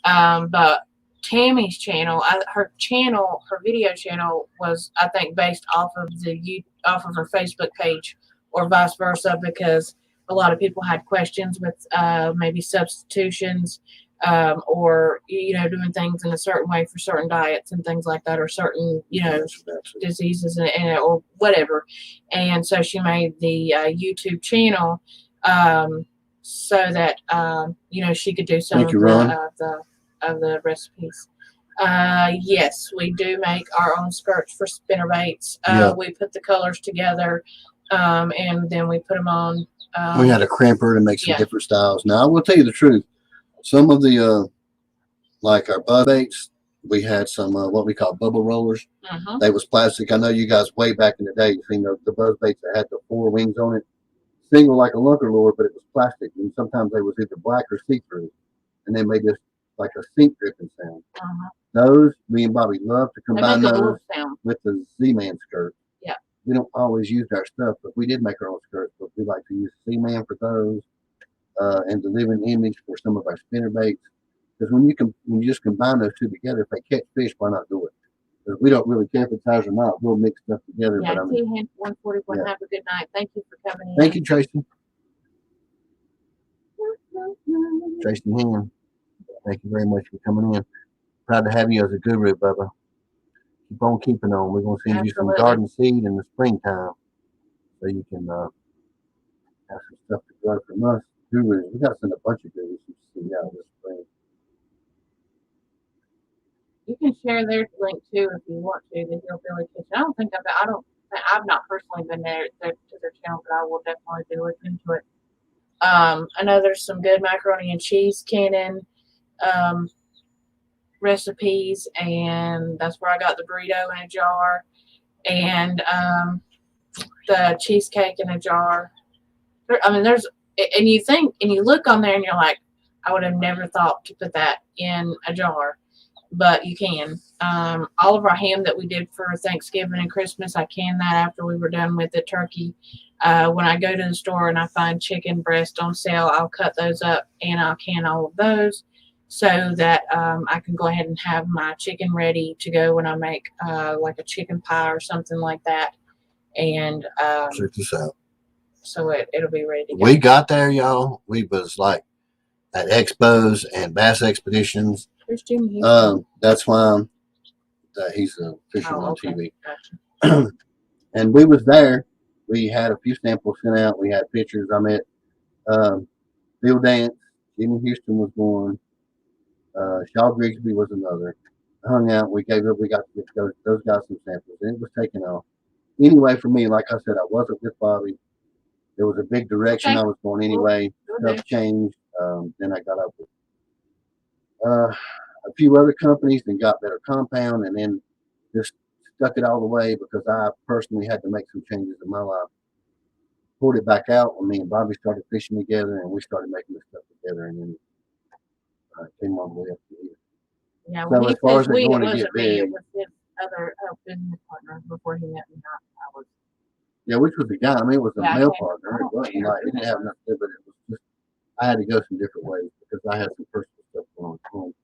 But Tammy's channel, her video channel was, I think, based off of off of her Facebook page, or vice versa, because a lot of people had questions with maybe substitutions, or doing things in a certain way for certain diets and things like that, or certain diseases or whatever. And so she made the YouTube channel so that she could do some Thank you, Ron. of the recipes. Yes, we do make our own skirts for spinnerbaits. Yeah. We put the colors together, and then we put them on. We had a crimper to make some Yeah. different styles. Now, I will tell you the truth. Some of the, like our buzz baits, we had some what we call bubble rollers. They was plastic. I know you guys way back in the day, you seen the buzz baits that had the 4 wings on it. Single like a lunker lure, but it was plastic. And sometimes they was either black or see-through. And they made this like a sink dripping sound. Those, me and Bobby love to combine those with the Z-Man skirt. Yeah. We don't always use our stuff, but we did make our own skirts. But we like to use Z-Man for those, and the living image for some of our spinner baits. Because when you just combine those two together, if they catch fish, why not do it? Because we don't really care if it's ours or not. We'll mix stuff together. Yeah, but I mean, 141. Yeah. Have a good night. Thank you for coming in. Thank you, Tracy. Tracy Hand. Thank you very much for coming in. Proud to have you as a guru, Bubba. Keep on keeping on. We're going to send you some garden seed in the springtime so you can have some stuff to grow from us. Gurus. We got to send a bunch of gurus some seed out this spring. You can share their link too if you want to. The Hillbilly Kitchen. I've not personally been there to their channel, but I will definitely be looking into it. I know there's some good macaroni and cheese canning recipes, and that's where I got the burrito in a jar, and the cheesecake in a jar. There's, and you think, and you look on there, and you're like, I would have never thought to put that in a jar, but you can. All of our ham that we did for Thanksgiving and Christmas, I canned that after we were done with the turkey. When I go to the store and I find chicken breast on sale, I'll cut those up and I'll can all of those so that I can go ahead and have my chicken ready to go when I make like a chicken pie or something like that. And check this out. So it'll be ready to go. We got there, y'all. We was like at expos and bass expeditions. Where's Jimmy? That's why he's a fisherman on TV. Gotcha. And we was there. We had a few samples sent out. We had pictures. I met Bill Dance. Jimmy Houston was one. Shaw Grigsby was another. Hung out. We got to get those guys some samples. And it was taken off. Anyway, for me, like I said, I wasn't with Bobby. There was a big direction I was going anyway. Stuff changed. Then I got up with a few other companies and got better compound, and then just stuck it all the way because I personally had to make some changes in my life. Pulled it back out when me and Bobby started fishing together, and we started making this stuff together, and then came all the way up to here. Yeah, so as far as it going to get big, it was his other business partner before he met me. I was. Yeah, which was the guy. I mean, it was a male partner. It wasn't like it didn't have nothing to do, but it was just I had to go some different ways because I had some personal stuff going on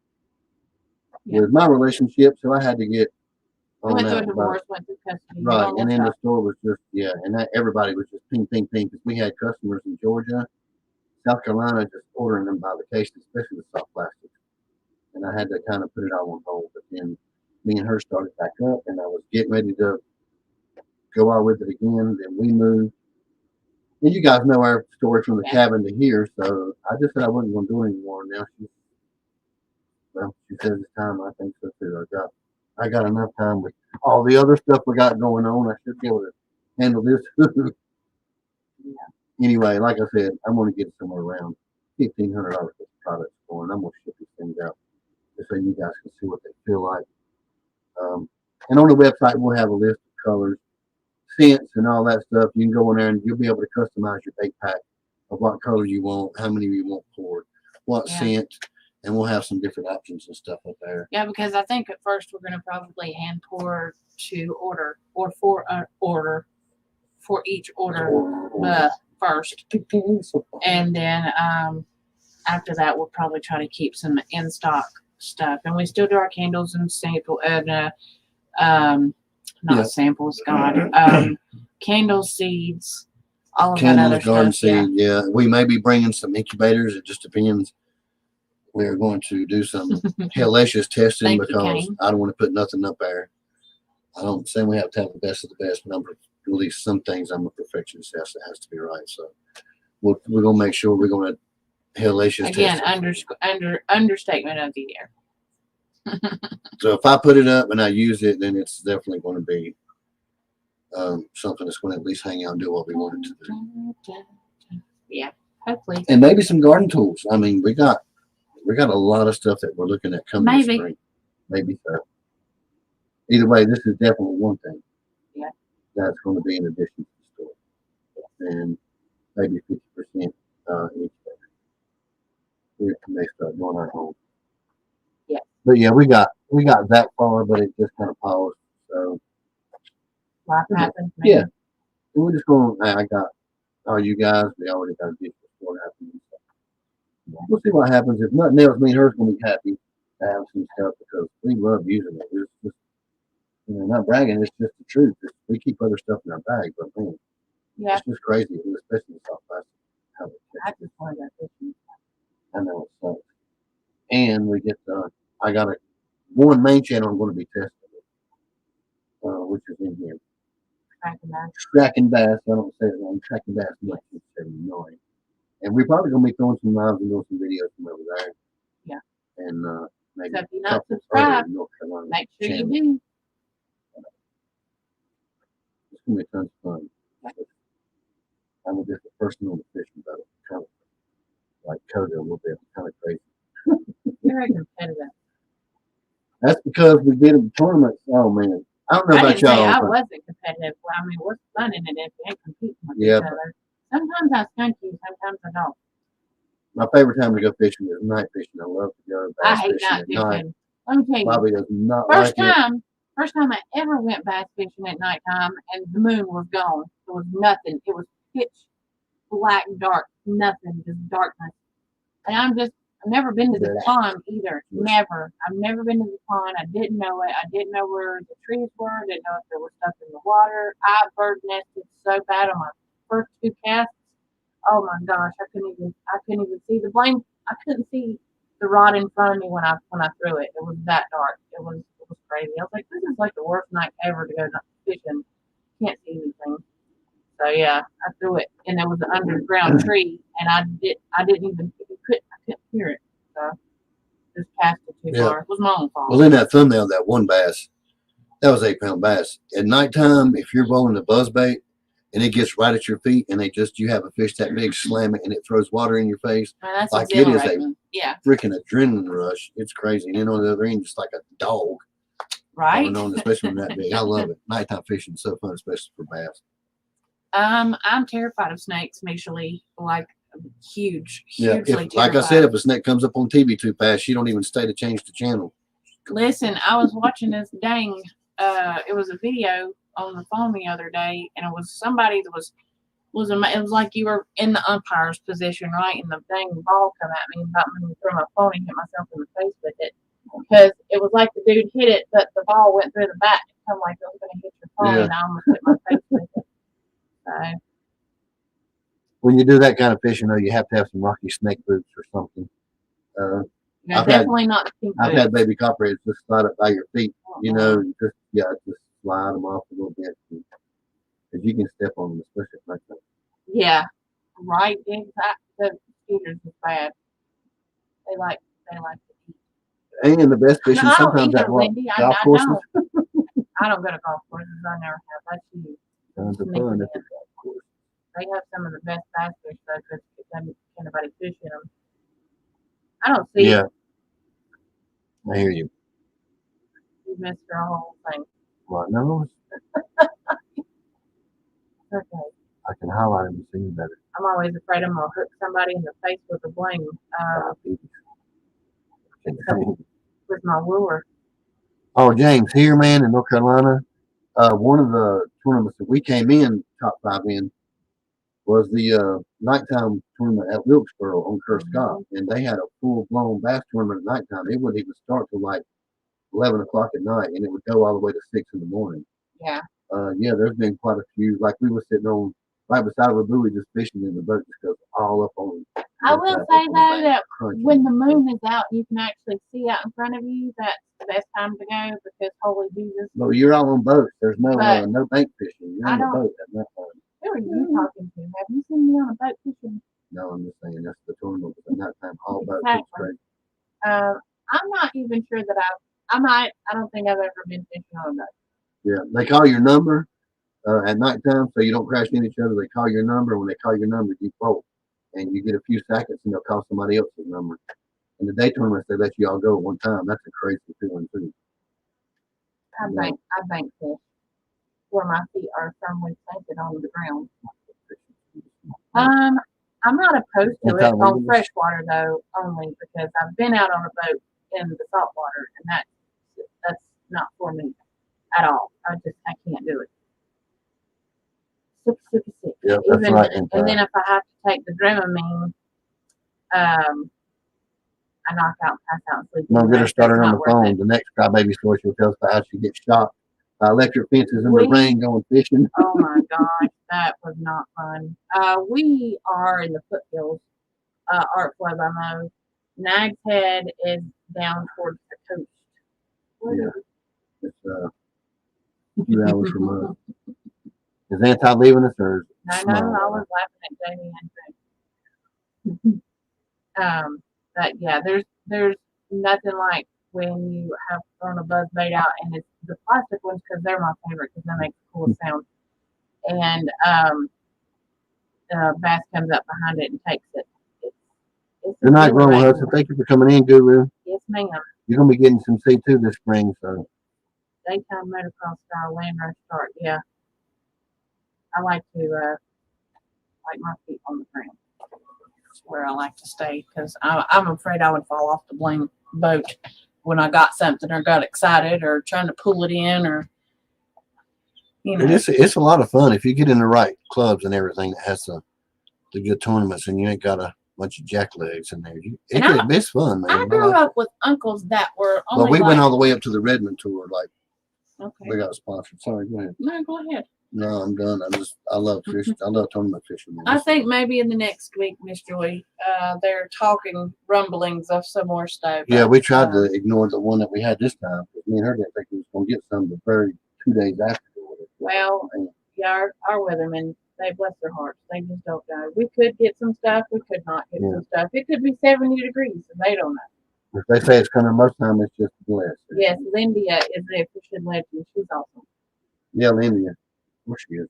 with my relationship, so I had to get on went through a divorce, went through custody. Right, and then the store was just and that everybody was just ping, ping, ping because we had customers in Georgia, South Carolina, just ordering them by the case, especially with soft plastics, and I had to kind of put it all on hold. But then me and her started back up, and I was getting ready to go out with it again. Then we moved. And you guys know our story from the cabin to here, so I just said I wasn't going to do it anymore. Now she says it's time. I think so too. I got enough time with all the other stuff we got going on. I should be able to handle this. Anyway, like I said, I'm going to get somewhere around $1,500 worth of products going. I'm going to ship these things out just so you guys can see what they feel like. And on the website, we'll have a list of colors, scents, and all that stuff. You can go in there and you'll be able to customize your bait pack of what color you want, how many you want poured, what scent, and we'll have some different options and stuff up there. Yeah, because I think at first we're gonna probably hand pour to order or for each order first, and then after that we'll probably try to keep some in stock stuff, and we still do our candles and sample and not samples, God, candle seeds, all of that other garden stuff. seed, yeah. We may be bringing some incubators. It just depends. We are going to do some hellacious testing because I don't want to put nothing up there. I don't say we have to have the best of the best, but at least some things I'm a perfectionist. It has to be right. So we're going to make sure we're going to hellacious again testing. Understatement of the year. So if I put it up and I use it, then it's definitely going to be something that's going to at least hang out and do what we want it to do. Yeah, hopefully. And maybe some garden tools. I mean, we got a lot of stuff that we're looking at coming this spring. Maybe so. Either way, this is definitely one thing. Yeah. That's going to be in addition to the store. And maybe 50% each day. We may start doing our home. Yeah. But yeah, we got that far, but it just kind of paused. So life happens. Yeah. And we're just going, I got all you guys, we already got a digital store happening. So we'll see what happens. If nothing else, me and her's going to be happy to have some stuff because we love using it. It's just, not bragging, it's just the truth. We keep other stuff in our bag, but man, it's just crazy, especially in South Florida. I just wanted that fishing. I know it sucks. And we get I got one main channel I'm going to be testing which is in here. Tracking bass. I don't say it wrong. Tracking bass 1979. And we're probably going to be throwing some lives and doing some videos from over there. Yeah. And maybe so if you're not subscribed, make sure you do. It's going to be tons of fun. I'm just a person on the fishing boat. Kind of like Cody a little bit. Kind of crazy. You're very competitive. That's because we did a tournament. Oh man, I don't know about y'all. I wasn't competitive. Well, I mean, what's fun in it if you ain't competing with each other? Sometimes I skunk you, sometimes I don't. My favorite time to go fishing is night fishing. I love to go bass fishing. I hate night fishing. Let me tell you. Bobby does not first time I ever went bass fishing at nighttime, and the moon was gone. There was nothing. It was pitch black, dark, nothing, just darkness. And I've never been to the pond either. Never. I've never been to the pond. I didn't know it. I didn't know where the trees were. I didn't know if there was stuff in the water. I bird nested so bad on my first 2 casts. Oh my gosh, I couldn't even see the blame. I couldn't see the rod in front of me when I threw it. It was that dark. It was crazy. I was like, this is like the worst night ever to go fishing. Can't see anything. So yeah, I threw it, and there was an underground tree, and I couldn't hear it. So just cast it too far. It was my own fault. Well, in that thumbnail, that one bass, that was 8-pound bass. At nighttime, if you're rolling a buzz bait and it gets right at your feet, and you have a fish that big, slam it, and it throws water in your face, like it is a freaking adrenaline rush. It's crazy. And then on the other end, just like a dog. Right. Especially when that big. I love it. Nighttime fishing is so fun, especially for bass. I'm terrified of snakes, usually, like hugely terrified. Like I said, if a snake comes up on TV too fast, you don't even stay to change the channel. Listen, I was watching this it was a video on the phone the other day, and it was somebody that it was like you were in the umpire's position, right? And the dang ball come at me, about me to throw my phone and hit myself in the face with it. Because it was like the dude hit it, but the ball went through the bat and come like it was going to hit your phone, and I almost hit my face with it. So, when you do that kind of fishing, though, you have to have some rocky snake boots or something. Definitely not pink boots. I've had baby copperheads just slide up by your feet, just slide them off a little bit. Because you can step on them, especially like that. Yeah, right. The scooters is bad. They like to eat. And the best fishing sometimes at golf courses. I don't go to golf courses. I never have. That's you. Tons of fun at the golf course. They have some of the best bass fish though, because anybody fishing them. I don't see it. I hear you. You missed your whole thing. Well, no. Okay. I can highlight them and see better. I'm always afraid I'm gonna hook somebody in the face with a bling. with my lure. Oh, James, here, man, in North Carolina, one of the tournaments that we came in top 5 in was the nighttime tournament at Wilkesboro on Kerr Scott, and they had a full blown bass tournament at nighttime. It wouldn't even start till like 11 o'clock at night, and it would go all the way to 6 in the morning. Yeah. Yeah, there's been quite a few. Like we were sitting on right beside of a buoy just fishing, and the boat just goes all up on. I will say though that when the moon is out, you can actually see out in front of you. That's the best time to go because holy Jesus. No, you're all on boats. There's no no bank fishing. You're on the boat at that time. Who are you talking to? Have you seen me on a boat fishing? No, I'm just saying that's the tournament at that time. All boats. Exactly. I'm not even sure that I don't think I've ever been fishing on a boat. Yeah, they call your number at nighttime so you don't crash into each other. They call your number. When they call your number, you bolt, and you get a few seconds, and they'll call somebody else's number. In the day tournaments, they let you all go at one time. That's a crazy feeling too. I bank fish where my feet are firmly planted on the ground. I'm not opposed to it on freshwater though, only because I've been out on a boat in the saltwater, and that's not for me at all. I can't do it. Sick. Yeah, that's right. And then if I have to take the Dramamine, I knock out, pass out, and sleep. I'm going to start her on the phone. The next crybaby story she'll tell us about how she gets shot by electric fences in the rain going fishing. Oh my gosh, that was not fun. We are in the foothills, Art Club, I know. Nag's Head is down towards the coast. Yeah, it's a few hours from us. Is Anti leaving us or? I know, I was laughing at Jamie and Jake. But yeah, there's nothing like when you have thrown a buzz bait out, and it's the plastic ones because they're my favorite because they make the coolest sound. And the bass comes up behind it and takes it. Good night, Roman Hudson. Thank you for coming in, Guru. Yes, ma'am. You're gonna be getting some C2 this spring, so. Daytime motocross style land rush start. Yeah, I like to like my feet on the ground. That's where I like to stay because I'm afraid I would fall off the blame boat when I got something or got excited or trying to pull it in or you know. And it's a lot of fun if you get in the right clubs and everything that has the good tournaments and you ain't got a bunch of jacklegs in there. It's fun, man. I grew up with uncles that were only. Well, we went all the way up to the Redmond tour, like. Okay. We got sponsored. Sorry, go ahead. No, go ahead. No, I'm done. I love fishing. I love tournament fishing. I think maybe in the next week, Miss Joy, they're talking rumblings of some more stuff. Yeah, we tried to ignore the one that we had this time because me and her didn't think we was going to get some the very 2 days after. Well, yeah, our weathermen, they bless their hearts. They just don't know. We could get some stuff. We could not get some stuff. It could be 70 degrees, and they don't know. If they say it's coming, most time it's just blessed. Yes, Lindia is a fishing legend. She's awesome. Yeah, Lindia. Where she is.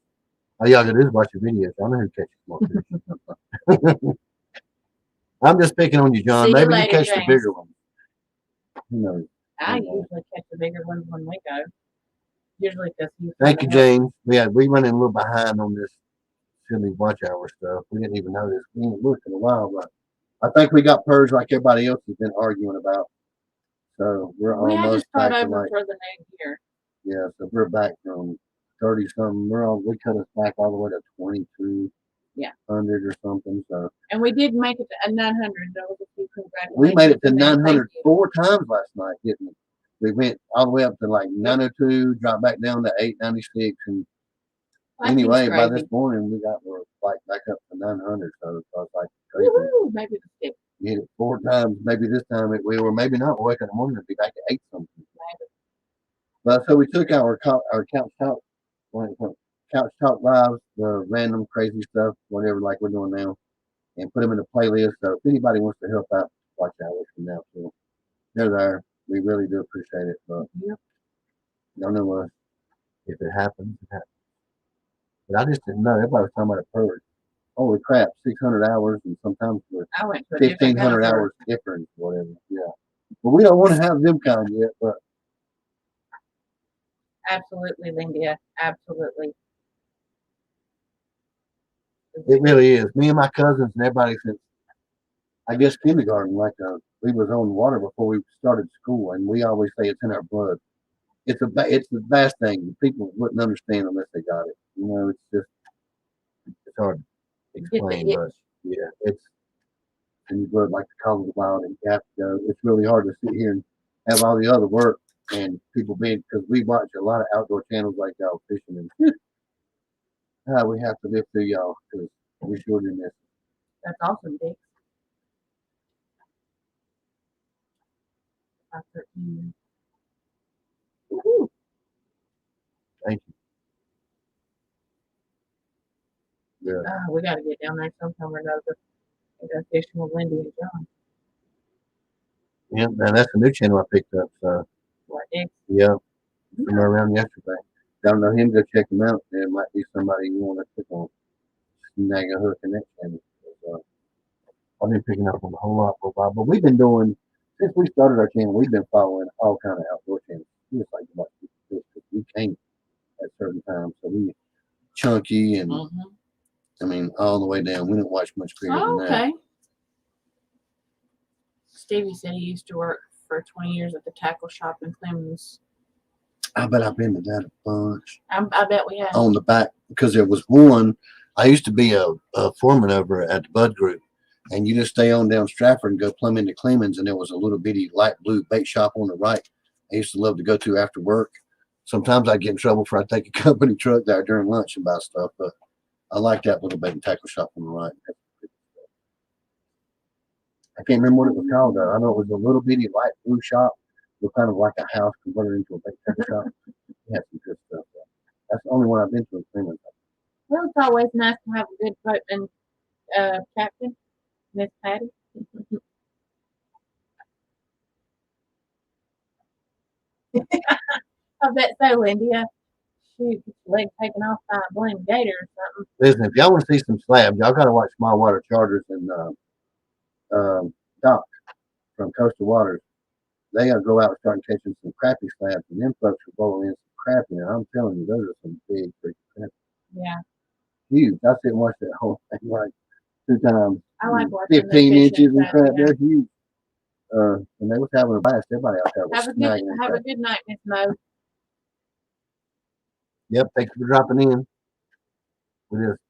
All y'all gotta do is watch the videos. I know who catches more fish. I'm just picking on you, John. Maybe you catch the bigger ones. Who knows? I usually catch the bigger ones when we go. Usually because Thank you, James. Yeah, we running a little behind on this silly watch hour stuff. We didn't even know this. We ain't looked in a while, but I think we got purged like everybody else has been arguing about. So we're almost back to like for the new year. Yeah, so we're back from 30 something. We cut us back all the way to 2200 or something. So and we did make it to 900. That was a few congratulations. We made it to 900 4 times last night, didn't we? We went all the way up to like 902, dropped back down to 896, and anyway, by this morning we're like back up to 900. So it's like crazy. Woo-hoo, maybe the stick. We hit it 4 times. Maybe this time it will, or maybe not. We'll wake up in the morning and be back at 8 something. Maybe. But so we took our couch talk lives, the random crazy stuff, whatever like we're doing now, and put them in a playlist. So if anybody wants to help out, watch hours from now, so they're there. We really do appreciate it. But y'all know us. If it happens, it happens. But I just didn't know. Everybody was talking about a purge. Holy crap, 600 hours, and sometimes with 1,500 hours difference, whatever. Yeah. But we don't want to have them kind yet, but. Absolutely, Lindia. Absolutely. It really is. Me and my cousins and everybody since I guess kindergarten, like we was on water before we started school, and we always say it's in our blood. It's the best thing. People wouldn't understand unless they got it. It's just it's hard to Get the explain, itch. but yeah, it's in your blood like the call of the wild, and you have to go. It's really hard to sit here and have all the other work and people being because we watch a lot of outdoor channels like y'all fishing, and we have to live through y'all because we sure do miss. That's awesome, Dick. 5:13. Woohoo! Thank you. Yeah. We got to get down there sometime or another and go fishing with Wendy and John. Yeah, and that's a new channel I picked up. So What, Dick? yeah, somewhere around yesterday. Don't know him. Go check him out. There might be somebody you want to click on. Snag a hook in that channel. I've been picking up on a whole lot for a while, but we've been doing since we started our channel. We've been following all kind of outdoor channels. We just like to watch people fish because we can't at certain times. So we chunky and I mean all the way down. We don't watch much bigger than that. Okay. Stevie said he used to work for 20 years at the tackle shop in Clemens. I bet I've been to that a bunch. I bet we have. On the back because there was one. I used to be a foreman over at the Bud Group, and you just stay on down Stratford and go plumb into Clemens, and there was a little bitty light blue bait shop on the right. I used to love to go to after work. Sometimes I'd get in trouble for I take a company truck there during lunch and buy stuff, but I like that little bait and tackle shop on the right. I can't remember what it was called though. I know it was a little bitty light blue shop, it was kind of like a house converted into a bait tackle shop. It had some good stuff there. That's the only one I've been to in Clemens. Well, it's always nice to have a good boatman captain, Miss Patty. I bet so, India. Shoot, leg taken off by a blame gator or something. Listen, if y'all want to see some slabs, y'all got to watch Small Water Charters and Doc from Coastal Waters. They got to go out and start catching some crappie slabs, and them folks are blowing in some crappie. And I'm telling you, those are some big crappie. Yeah. Huge. I sit and watch that whole thing like 2 times. I like watching 15 inches and crap. Yeah. They're huge. And they was having a blast. Everybody out there was snagging. Have a good night, Miss Mo. Yep, thanks for dropping in. We're just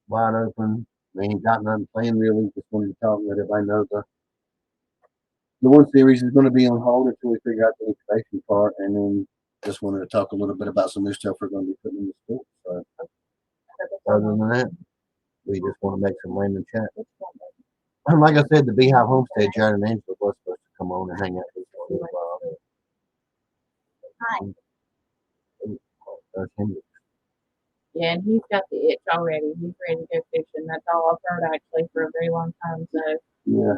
wide open. We ain't got nothing planned really. Just wanted to talk and let everybody know the one series is going to be on hold until we figure out the incubation part, and then just wanted to talk a little bit about some new stuff we're going to be putting in the school. So, other than that, we just want to make some random chat. And like I said, the Beehive Homestead, Jared and Angela was supposed to come on and hang out with us for a while. Hi. Yeah, and he's got the itch already. He's ready to go fishing. That's all I've heard actually for a very long time. So yeah,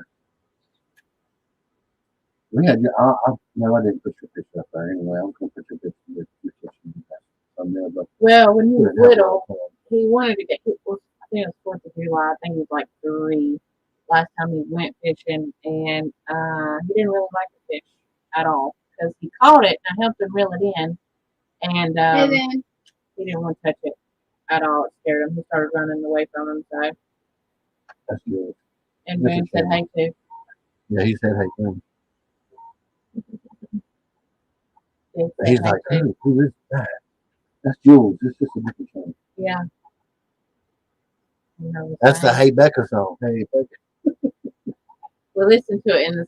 we had. No, I didn't put your picture up there anyway. I'm gonna put your picture with your picture. But well, when he was little, he wanted to get. I think it was 4th of July. I think he was like 3. Last time he went fishing, and he didn't really like the fish at all because he caught it and I helped him reel it in, and he didn't want to touch it at all. It scared him. He started running away from him. So that's good. And Boone said hey too. Yeah, he said hey too. He's like, who is that? That's Jules. This is a different song. Yeah. That's the Hey Becca song. Hey Becca. We listen to it in the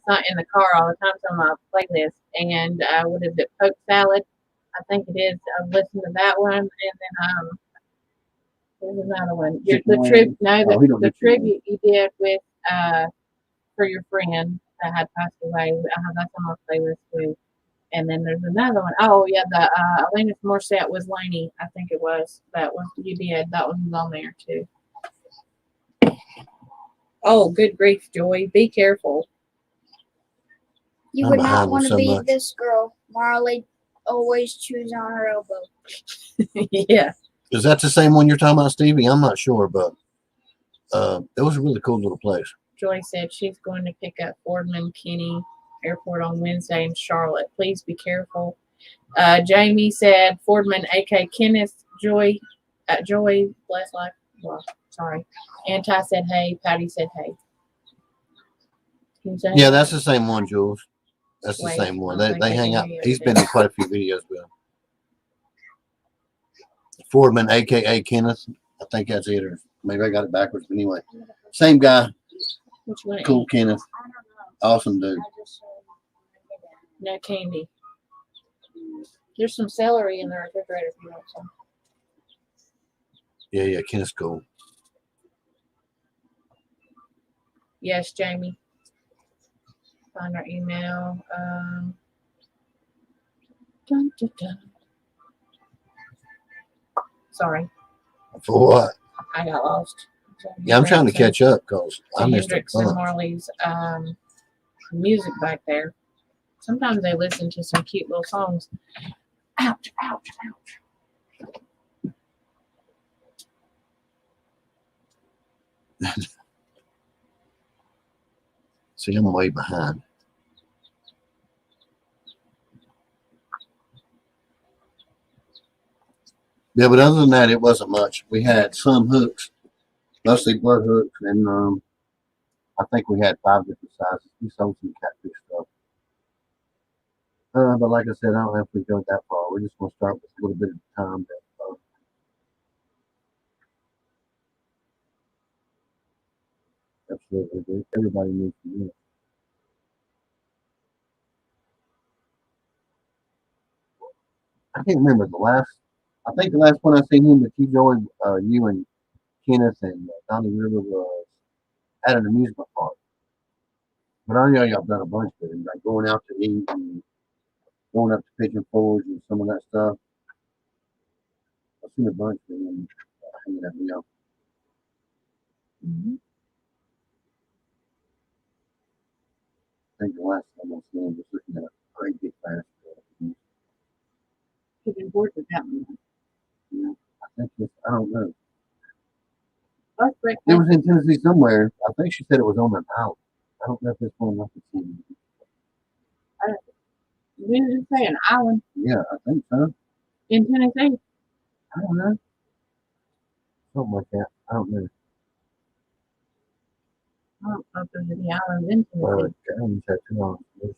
car all the time. It's on my playlist. And what is it? Poke salad. I think it is. I've listened to that one, and then there's another one. The tribute you did with for your friend that had passed away. That's on my playlist too. And then there's another one. Oh yeah, the Alanis Morissette was Laney. I think it was that one you did. That one was on there too. Oh, good grief, Joy! Be careful. You would not want to be this girl. Marley always chews on her elbow. Yeah. Is that the same one you're talking about, Stevie? I'm not sure, but it was a really cool little place. Joy said she's going to pick up Fordman Kenny Airport on Wednesday in Charlotte. Please be careful. Jamie said Fordman, A.K. Kenneth, Joy, bless life. Well, sorry. Anti said hey. Patty said hey. Yeah, that's the same one, Jules. That's the Wait, same one. I They think they hang can out. hear you He's every been in quite a few videos with him. Fordman, aka Kenneth. I think that's it, or maybe I got it backwards. But anyway, same guy. Which one? Cool Kenneth. Awesome dude. No candy. There's some celery in the refrigerator if you want some. Yeah, Kenneth's cool. Yes, Jamie. Find our email. Dun, dun, dun. Sorry, For what? I got lost. Yeah, I'm trying to catch up because I missed a Hendrix and bunch. Marley's music back there. Sometimes they listen to some cute little songs. Ouch, ouch, ouch. See, I'm way behind. Yeah, but other than that, it wasn't much. We had some hooks, mostly blood hooks, and I think we had 5 different sizes. We sold some catfish stuff. But like I said, I don't know if we go that far. We're just going to start with a little bit at a time. Absolutely. Everybody needs to know. I can't remember the last. I think the last one I seen him with you, Joey, you and Kenneth and Donnie River was at an amusement park. But I know y'all done a bunch with him, like going out to eat and going up to Pigeon Forge and some of that stuff. I've seen a bunch of them hanging out, you know. Mm-hmm. I think the last time I seen him was looking at a great big basketball. Pigeon Forge is happening. Yeah, I think it's, I don't know. That's great. It was in Tennessee somewhere. I think she said it was on an island. I don't know if it's one I can see. Didn't it say an island Yeah, I think so. in Tennessee? I don't know. Something like that. I don't know. I don't know if there's any islands in Tennessee. James had 2 on this.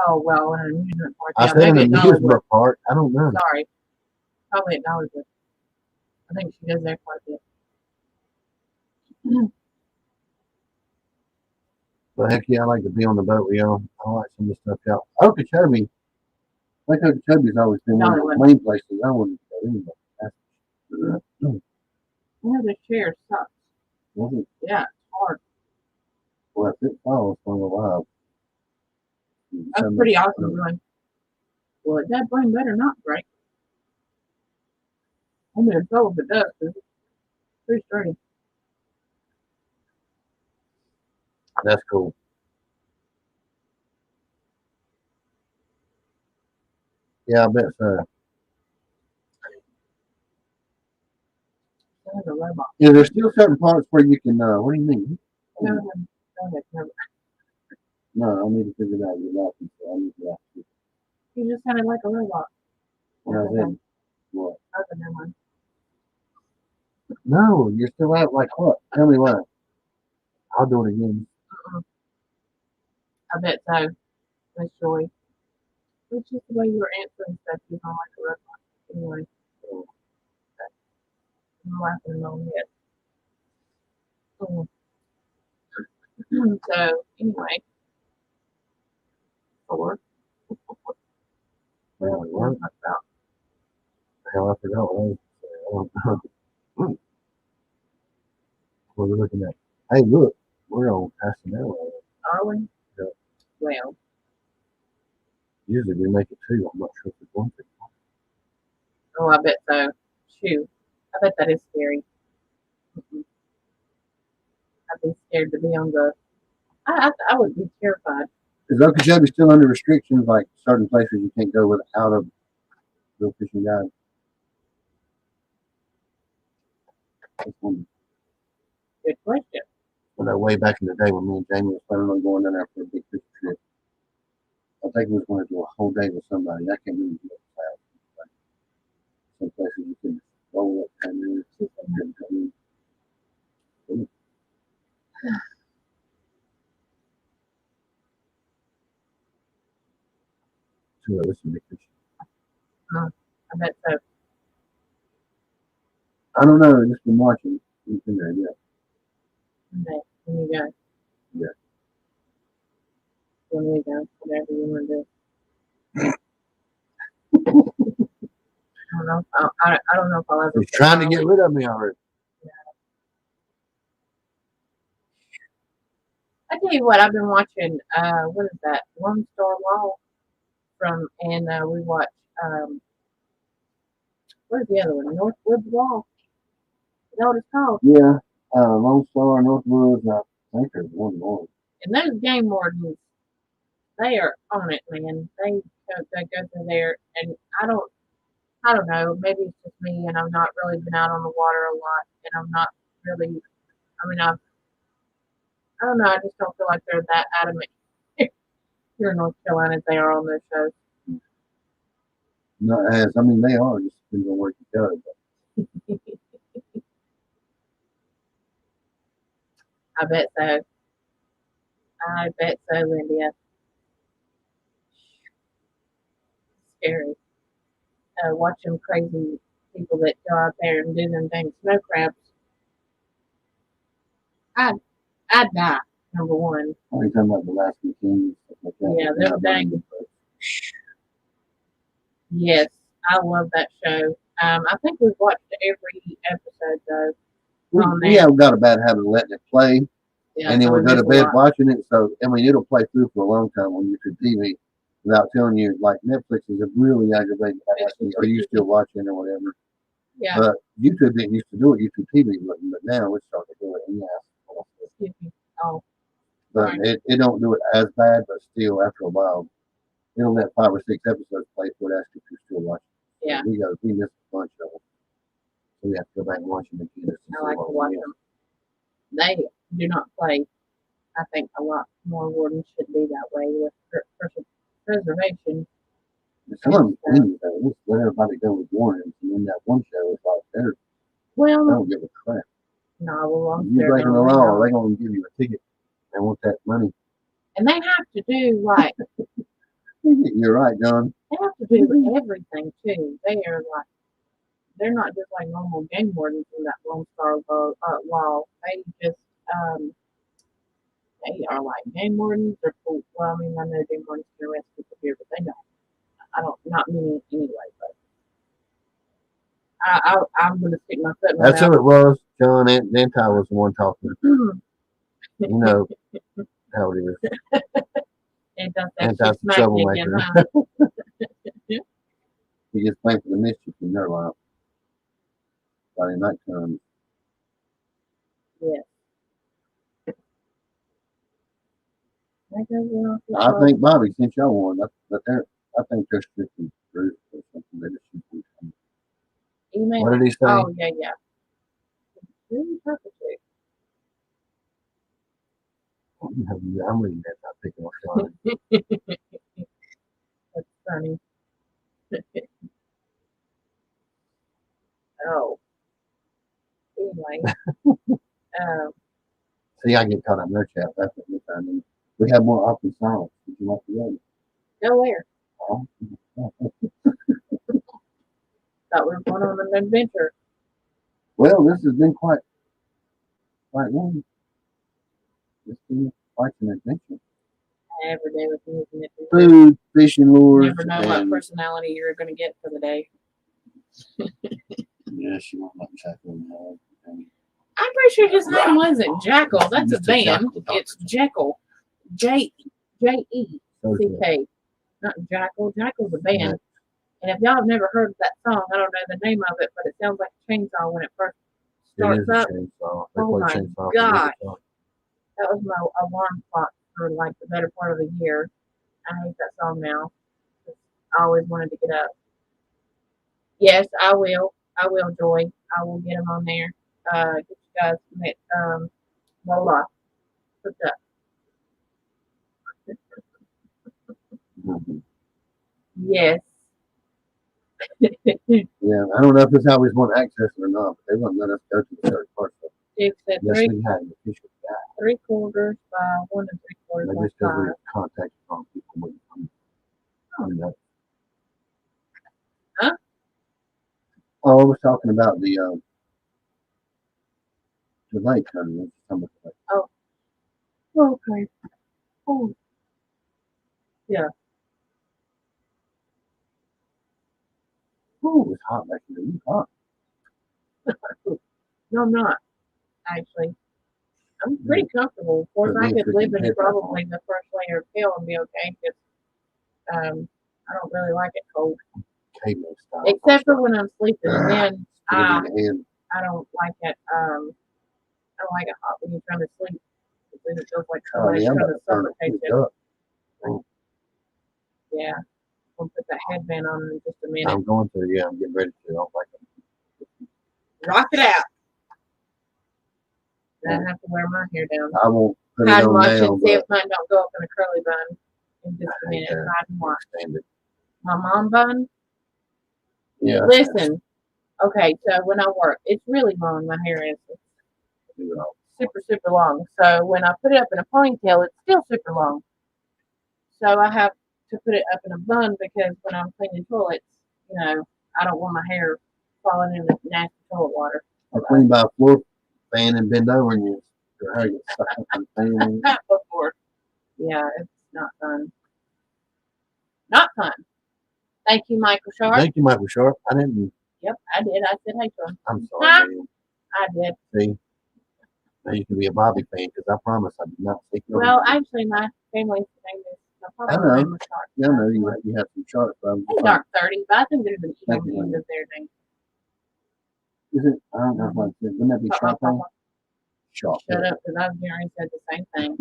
Oh, well, an amusement park. I Yeah, said an maybe at Dollywood. amusement park. I don't know. Sorry. Probably at Dollywood. I think she goes there quite a bit. But heck yeah, I like to be on the boat with y'all. I like some of the stuff y'all. Okeechobee. I think Okeechobee's always been one of the main places I wouldn't go anyway. Yeah, the chair sucks. Was it? Yeah, it's hard. Well, if it falls for a while. That's pretty awesome. Going, well, that plane better not break. I'm going to go if it does, because it's pretty sturdy. That's cool. Yeah, I bet so. That's a robot. Yeah, there's still certain parts where you can, what do you mean? Go ahead. No, I need to figure it out. You're laughing, so I need to ask you. You just sounded like a robot. Now then, what? Okay, never mind. No, you're still out like what? Tell me what. I'll do it again. I bet so. Miss Joy. It's just the way you were answering stuff, you sound like a robot. Anyway. I'm laughing on it. So, anyway. 4. Well, what? Hell, I forgot what I was. What are we looking at? Hey, look, we're on past an hour. Are we? Yeah. Well, Usually we make it 2. I'm not sure if we're going to. oh, I bet so. Shoot. I bet that is scary. I'd be scared to be on the. I would be terrified. Is Okeechobee still under restrictions, like certain places you can't go without a real fishing guide? Good question. Well, way back in the day when me and Jamie was planning on going down there for a big fishing trip, I think we was going to do a whole day with somebody. I can't remember what. Some places you can roll up 10 minutes. And, to it. Listen to Fishy. I bet so. I don't know. I've just been watching. It's in there, yeah. Okay, when you go. Yeah. When we go, whatever you want to do. I don't know. I don't know if I'll ever. He's trying to get rid of me already. I tell you what, I've been watching. What is that? Lone Star Law and we watch. What is the other one? Northwood Law. You know what it's called? Yeah. Lone Star, Northwoods. I think there's one more. And those game wardens, they are on it, man. They go through there, and I don't know. Maybe it's just me, and I've not really been out on the water a lot, and I'm not really. I mean, I don't know. I just don't feel like they're that adamant here in North Carolina as they are on those shows. Not as I mean, they are. Just depends on where you go. I bet so. I bet so, Lindia. Scary. Watch them crazy people that go out there and do them things. Snow crabs. I'd die. Number one. Are you talking about the last weekend? Like that? Yeah, they're dang. Yes, I love that show. I think we've watched every episode though. We have got a bad habit of letting it play, Yeah, and then so we go to miss a bed lot. watching it. So I mean, it'll play through for a long time on YouTube TV without telling you. Like Netflix is really aggravating. Asking you, are you still watching or whatever? Yeah. But YouTube didn't used to do it. YouTube TV wouldn't, but now it's starting to do it. And yeah. Excuse me. Oh, But right. it don't do it as bad, but still, after a while, it'll let 5 or 6 episodes play for it asking if you're still watching. Yeah. So we missed a bunch of them. So we have to go back and watch them again. I like to watch them. They do not play. I think a lot more wardens should be that way with preservation. Some of them things though, just let everybody go with warnings, and then that one show is like they Well, don't give a crap. no, well, You're breaking the law, they're gonna give you a ticket. They want that money. and they have to do like You're right, John. they have to do everything too. They are like they're not just like normal game wardens in that Lone Star Law. They just they are like game wardens. They're cool. Well, I mean, I know game wardens can arrest people here, but they don't. I don't. Not many anyway. But I'm gonna stick my foot in my That's who it was. John Anti was the one talking. You know how it is. Anti's the troublemaker. Huh? He gets blamed for the mischief in their life. Friday night comes. Yes. I think Bobby sent y'all one. I think they're strictly through or something. They just shoot them. Email. What did he say? Oh yeah. Really perfect. I'm reading that. I'm picking up on. That's funny. Oh. Anyway. See, I get caught up in their chat. That's what we're finding. We have more awkward silence. Would you like to go? Go where? Oh. Thought we were going on an adventure. Well, this has been quite long. It's been quite an adventure. Every day with you, isn't it? Food, fishing lures. You never know what personality you're going to get for the day. Yeah, she won't let me tackle him. I'm pretty sure his name wasn't Jackal. That's a band. It's Jekyll. Jeck. Not Jackal. Jackal's a band. And if y'all have never heard that song, I don't know the name of it, but it sounds like a chainsaw when it first starts up. Oh my gosh. That was my alarm clock for like the better part of the year. I hate that song now. I always wanted to get up. Yes, I will. I will, Joy. I will get them on there. Get you guys met. Voila. What's up? Yes. Yeah, I don't know if this is how we want access it or not, but they wouldn't let us go to the third party. It's at Yes, we had an official guy. 3/4 by 1 3/4 Maybe by it's because 5. we contacted wrong people. On that. Oh, I was talking about the lake, honey. Oh, okay. Oh, yeah. Oh, it's hot back here. It's hot. No, I'm not actually. I'm pretty comfortable. Of course, But I me could freaking live in pissed that probably the first layer of hell and be okay. Because I don't really like it cold, Caveman style. except for when I'm sleeping. And then Stick it in the head. I don't like it. I don't like it hot when you're trying to sleep. Because then it feels like Oh, somebody's yeah, I'm trying about to to turn suffocate it you. up. Oh, Yeah. We'll put that headband on in just a minute. I'm going to, yeah, I'm getting ready to. I don't like it. Rock it out. I have to wear my hair down. I won't put it Hide and on watch now, and see if but mine don't go up in a curly bun in just a I hate minute. that. Hide and watch. Stand it. My mom bun. Yeah. Listen. Okay, so when I work, it's really long. My hair is super, super long. So when I put it up in a ponytail, it's still super long. So I have to put it up in a bun because when I'm cleaning toilets, I don't want my hair falling in the nasty toilet water. Or clean by a floor fan and bend over and your hair gets stuck up in the fan. Not before. Yeah, it's not fun. Not fun. Thank you, Michael Sharp. Thank you, Michael Sharp. I didn't. Yep, I did. I said hey to him. I'm sorry, man. I did. See, now you can be a Bobby fan because I promise I did not take your. Well, actually, my family's name is I know. Yeah, I know you have some Sharp. They dark 30, but I think there's an E Thank on the you, end of their name. Is it? I don't know what it is. Wouldn't that be Sharp? Sharp. Shut up, because I was going to said the same thing.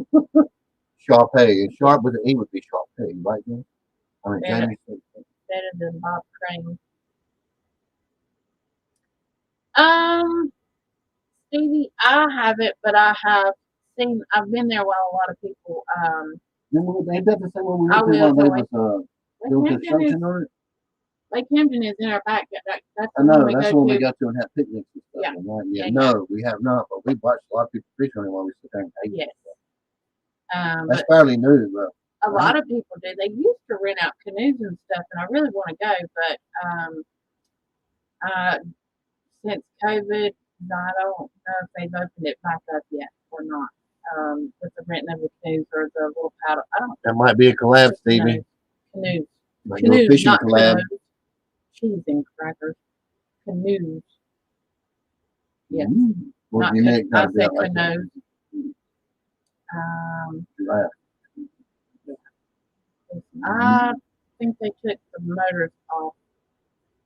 Sharp. Sharp with an E would be Sharp. Right there. I mean, Yeah. Jamie said. Better than Bob Crane. Stevie, I haven't, but I've been there while a lot of people, Ain't that the same one we I went to will. while they was doing construction on it? Lake Hampton is in our back. That's I the one know, we that's go the one to. we got to and had picnics and stuff. Yeah. Right? Yeah, Yeah, no, we have not, but we watched a lot of people fish on it while we sit there and ate. Yes. That's But fairly new, but a lot of people do. They used to rent out canoes and stuff, and I really want to go, but since COVID, I don't know if they've opened it back up yet or not. With the renting of the canoes or the little paddle. I don't that might be a collab, Stevie. Canoes. Like a fishing not collab. canoes. Cheese and crackers. Canoes. Yes. What Not do you mean? I said canoes. I think they took the motors off.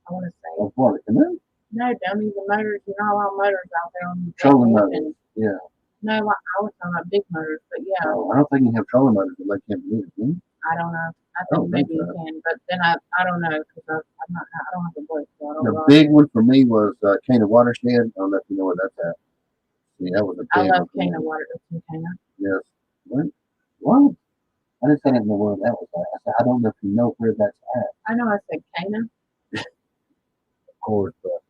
I want to say. Of what? A canoe? No, dummy, the motors. You're not allowed motors out there on the Trolling motors. Yeah. No, I was talking about big motors, but yeah. Oh, I don't think you have trolling motors in Lake Hampton either. I don't know. I think maybe you can, but then I don't know because I don't have a voice. So I don't the know. big one for me was Cana Watershed. I don't know if you know where that's at. See, that was a big I love one. Cana water. Cana. Yes. What? I didn't say that in the word that was at. I said, I don't know if you know where that's at. I know I said Cana. Of course, but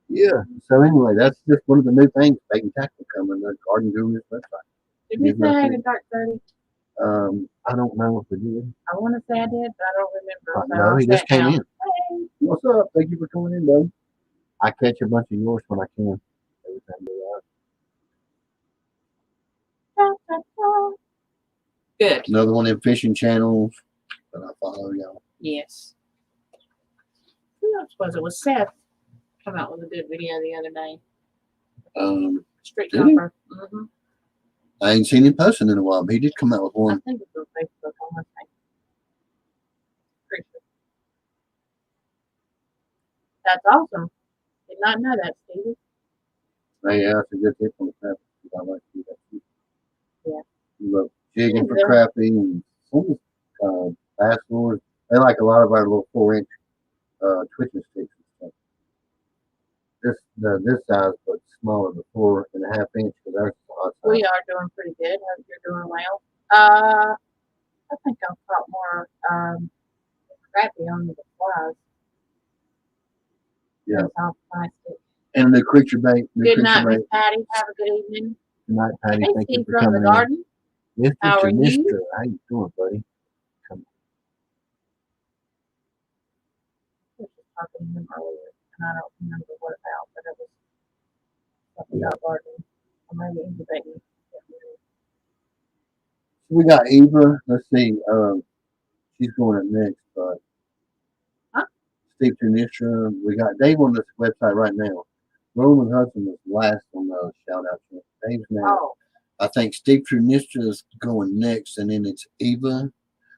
yeah. So anyway, that's just one of the new things. Bait and tackle coming. The Garden Gurus website. Did we say I had a dark 30? I don't know if we did. I want to say I did, but I don't remember. So No, he just came in. Hey. What's up? Thank you for coming in, buddy. I catch a bunch of yours when I can. Every time Good. Another one in fishing channels that I follow, y'all. Yes. Who else was it? Was Seth come out with a good video the other day? Street Chopper. Mm-hmm. I ain't seen him posting in a while, but he did come out with one. I think it's on Facebook. I want to say. Pretty sure. That's awesome. Did not know that, Stevie. Yeah, that's a good tip on the crappie. I like to do that too. Yeah. You love jigging for crappie and some bass lures. They like a lot of our little 4-inch twitching sticks and stuff. This size, but smaller, the 4.5 inch. We are doing pretty good. Hope you're doing well. I think I've caught more crappie on the flies. Yeah. Off plastic. And the creature bait. Good night, Miss Patty. Have a good evening. Good night, Patty. Hey, Thank Steve you for from coming the garden. Yes, How are you? Mister. How you doing, buddy? Come I was just talking to him earlier. and I don't remember what about, but it was something about gardening. Or maybe incubating. We got Eva. Let's see. She's going up next, but Huh? Steve Tunisha. We got Dave on this website right now. Roman Hudson was last on the shout out. Dave's now. Oh, I think Steve Tunisha is going next, and then it's Eva.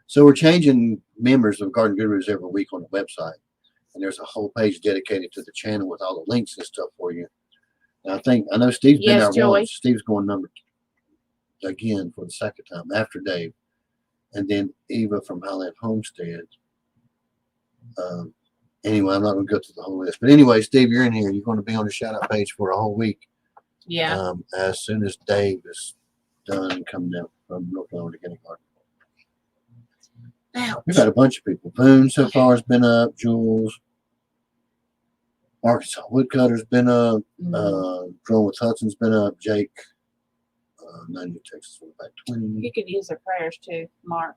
So we're changing members of Garden Gurus every week on the website, and there's a whole page dedicated to the channel with all the links and stuff for you. And I know Steve's been yes, there Joy. once. Steve's going number again for the second time after Dave, and then Eva from Highland Homestead. Anyway, I'm not going to go through the whole list, but anyway, Steve, you're in here. You're going to be on the shout out page for a whole week. Yeah. As soon as Dave is done and coming down from North Carolina to get a garden. Ouch. We've had a bunch of people. Boone so far has been up. Jules. Arkansas Woodcutter's been up. Growing with Hudson's been up. Jake. 90 Texas went back 20. You could use our prayers too, Mark.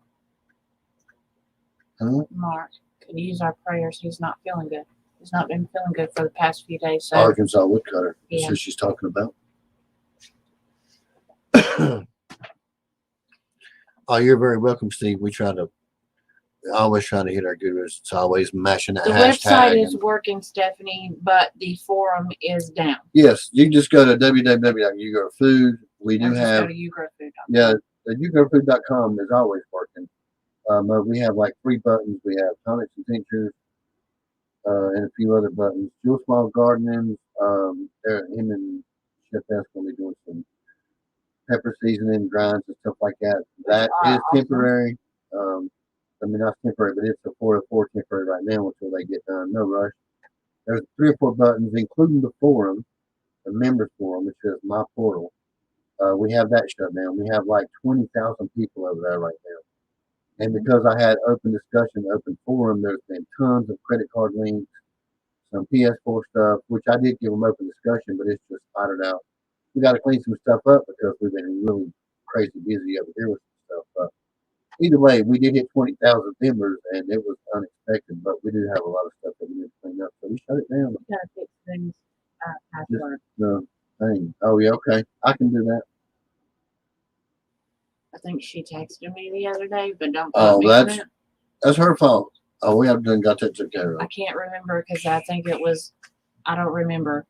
Huh? Mark could use our prayers. He's not feeling good. He's not been feeling good for the past few days. So Arkansas Woodcutter. That's yeah. who she's talking about. Oh, you're very welcome, Steve. We always try to hit our gurus. It's always mashing that The hashtag. website is working, Stephanie, but the forum is down. Yes, you can just go to www.ugrofood. We do Or just have, go to ugrowfood.com. yeah, the ugrofood.com is always working. We have like 3 buttons. We have tonics and tinctures, and a few other buttons. Jewel Small Gardening. Him and Chef S going to be doing some pepper seasoning grinds and stuff like that. That is temporary. I mean, not temporary, but it's a 4-4 temporary right now until they get done. No rush. There's 3 or 4 buttons, including the forum, the members forum, which says My Portal. We have that shut down. We have like 20,000 people over there right now. And because I had open discussion, open forum, there's been tons of credit card links, some PS4 stuff, which I did give them open discussion, but it's just spotted out. We got to clean some stuff up because we've been really crazy busy over here with some stuff. But either way, we did hit 20,000 members, and it was unexpected. But we do have a lot of stuff that we need to clean up, so we shut it down. You gotta fix things. Password. The thing. Oh yeah, okay, I can do that. I think she texted me the other day, but don't Oh, quote me on it. That's her fault. Oh, we have done got that took care of. I can't remember because I think it was. I don't remember.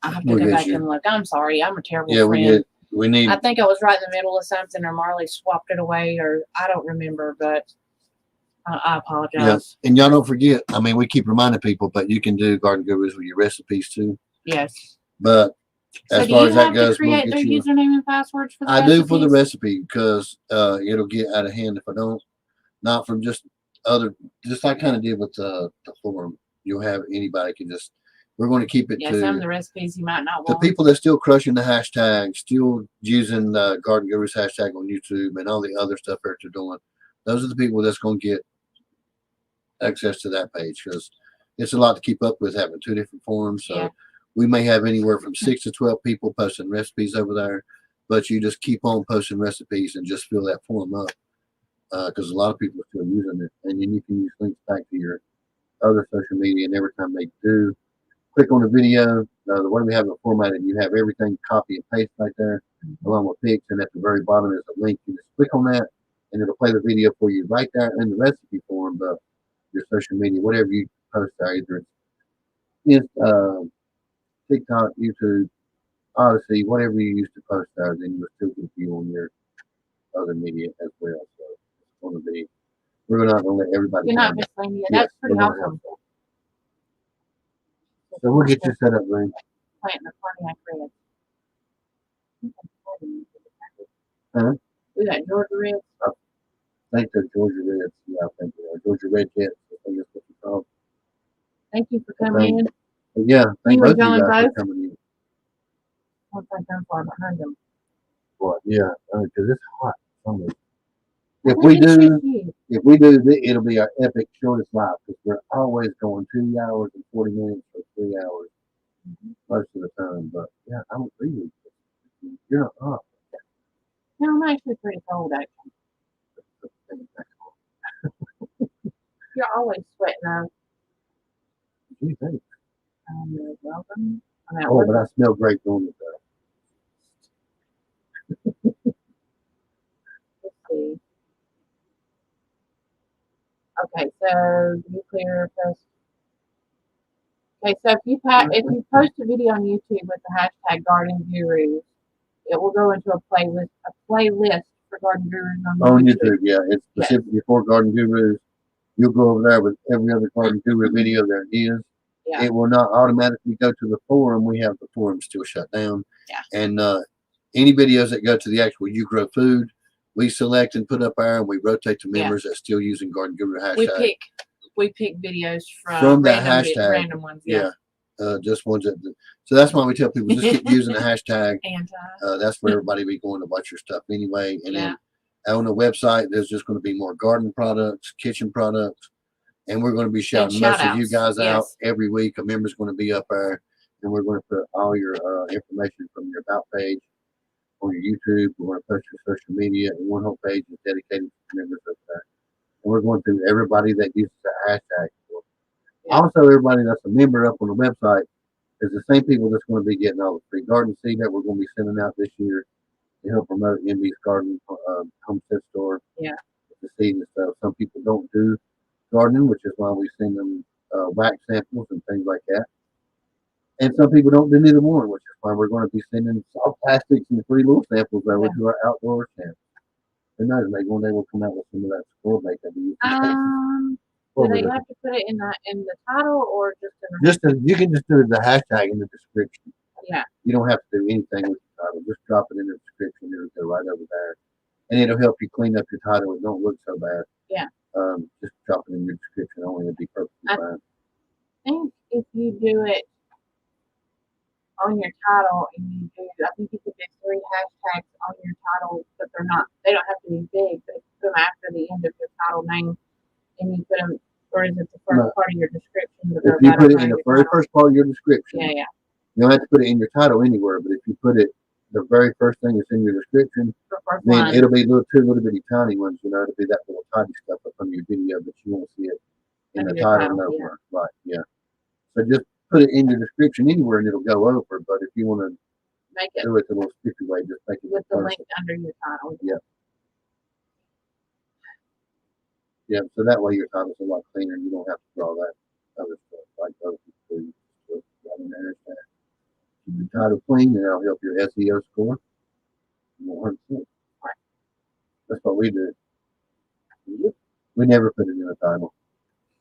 I have to We'll go get back you. and look. I'm sorry. I'm a terrible Yeah, friend. we need. I think I was right in the middle of something, or Marley swapped it away, or I don't remember, but I apologize. Yes, and y'all don't forget. I mean, we keep reminding people, but you can do Garden Gurus with your recipes too. Yes. But So as do far you as that have goes, to we'll create get their you. username and passwords for the I do for the recipes? recipe because it'll get out of hand if I don't. Not from just like kind of did with the forum. You'll have anybody can just. We're going to keep it Yeah, to some of the recipes you might not the want. people that's still crushing the hashtag, still using the Garden Gurus hashtag on YouTube and all the other stuff that they're doing. Those are the people that's going to get access to that page because it's a lot to keep up with having 2 different forums. So we may have anywhere from 6 to 12 people posting recipes over there, but you just keep on posting recipes and just fill that forum up because a lot of people are still using it. And then you can use links back to your other social media, and every time they do, click on the video. The way we have it formatted, you have everything copy and paste right there, along with pics, and at the very bottom is a link. You just click on that, and it'll play the video for you right there in the recipe form, but your social media, whatever you post there, either it's TikTok, YouTube, Odyssey, whatever you use to post there, then you'll still get you on your other media as well. So it's going to be, we're not going to let everybody. You're not misleading you. That's pretty awesome. So we'll get you set up, Ray. Planting the Pontiac Red. Huh? We got Georgia Reds. I think they're Georgia Reds. Yeah, I think they are. Georgia Red Jets. I think that's what you call them. Thank you for coming in. Yeah, thank You both and of you John guys both? for coming in. Once I come far behind them. What? Yeah, because it's hot. I If think we it's do, just you. it'll be our epic shortest life because we're always going 2 hours and 40 minutes or 3 hours most of the time. But yeah, I don't agree with you. You're not hot. No, I'm actually pretty cold, actually. You're always sweating out. What do you think? You're welcome. I mean, Oh, but I smell great doing it though. let's see. Okay, so nuclear post. Okay, so if you post a video on YouTube with the hashtag Garden Gurus, it will go into a playlist for Garden Gurus On YouTube. YouTube, yeah. It's specifically for Garden Gurus. You'll go over there with every other Garden Guru video there is. Yeah. It will not automatically go to the forum. We have the forum still shut down. Yeah. And any videos that go to the actual You Grow Food, we select and put up there, and we rotate to members that's still using Garden Guru hashtag. We pick videos from that random, hashtag. Random ones. Yeah. Just ones that. So that's why we tell people just keep using the hashtag. Anti. That's where everybody be going to watch your stuff anyway. And Yeah. then on the website, there's just going to be more garden products, kitchen products, and we're going to be shouting most of you guys out every week. A member's going to be up there, and we're going to put all your information from your about page on your YouTube. We're going to post your social media, and one whole page is dedicated to members up there. And we're going through everybody that uses that hashtag. Yeah. Also, everybody that's a member up on the website is the same people that's going to be getting all the free garden seed that we're going to be sending out this year to help promote MB's Garden Homestead Store. Yeah. The seed and stuff. Some people don't do gardening, which is why we send them wax samples and things like that. And some people don't do neither one, which is why we're going to be sending soft plastics and free little samples over to our outdoor samples. Who knows? Maybe one day we'll come out with some of that squirrel bait that we use. Do they have to put it in the title or just in the you can just do the hashtag in the description. Yeah. You don't have to do anything with the title. Just drop it in the description. It'll go right over there. And it'll help you clean up your title. It don't look so bad. Yeah. Just drop it in your description only. It'll be perfectly fine. I think if you do it on your title and I think you could do 3 hashtags on your title, but they don't have to be big, but if you put them after the end of your title name and you put them, or is it the first part of your description? If you put it in the very first part of your description, yeah. You don't have to put it in your title anywhere, but if you put it the very first thing that's in your description, then it'll be two little bitty tiny ones, it'll be that little tiny stuff up on your video, but you won't see it in the title nowhere. Yeah. Right, yeah. So just put it in your description anywhere and it'll go over, but if you want to make it do it the little sticky way, just make it with the link under your title. Yeah. Yeah, so that way your title's a lot cleaner and you don't have to draw that other stuff like other people do. Keep your title clean and that'll help your SEO score. You won't hurt yourself. Right. That's what we do. We never put it in a title.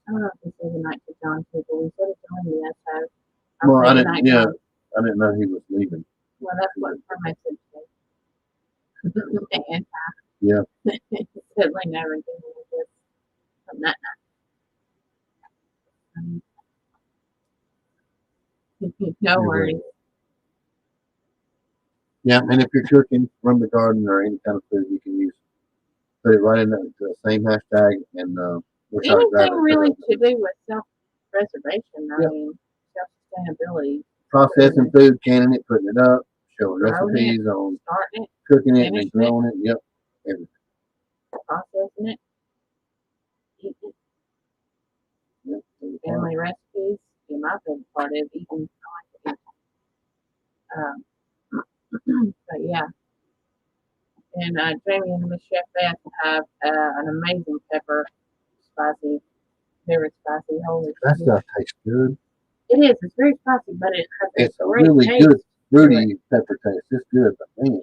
I don't know if we say the night to John too, but we said it to him yesterday. Well, I didn't know he was leaving. Well, that's what her message said. Yeah. Certainly never do this from that night. No worries. Yeah, and if you're cooking from the garden or any kind of food, you can put it right in the same hashtag and anything really to do with self-preservation. I mean, self-sustainability. Processing food, canning it, putting it up, showing recipes on starting it, cooking it, and growing it. Yep, everything. Processing it, eating it. Yep, family recipes. Yeah, my favorite part is eating. I like to eat. But yeah. And Jamie and Miss Chef Beth have an amazing pepper, spicy, very spicy. Holy that stuff tastes good. It is. It's very spicy, but it has it's a really good fruity pepper taste. It's good, but man,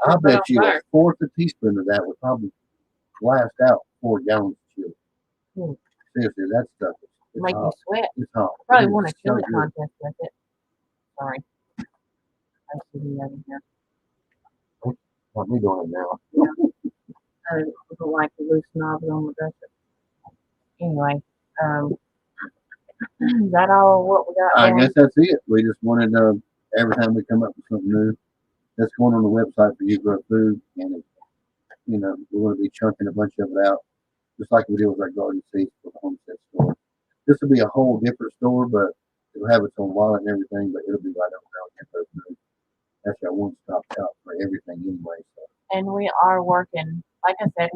I bet you a fourth a teaspoon of that would probably blast out 4 gallons of chili. Seriously, that stuff is make you sweat. It's hot. Probably won a chili contest with it. Sorry. I see the other here. What me doing now? I don't like the loose knobs on the dresser. Anyway, is that all what we got? I guess that's it. We just wanted every time we come up with something new that's going on the website for You Grow Food, and we're going to be chunking a bunch of it out, just like we did with our garden seeds for the homestead store. This will be a whole different store, but it'll have its own wallet and everything, but it'll be right over there on those. That's our one-stop shop for everything anyway. So. And we are working, like I said,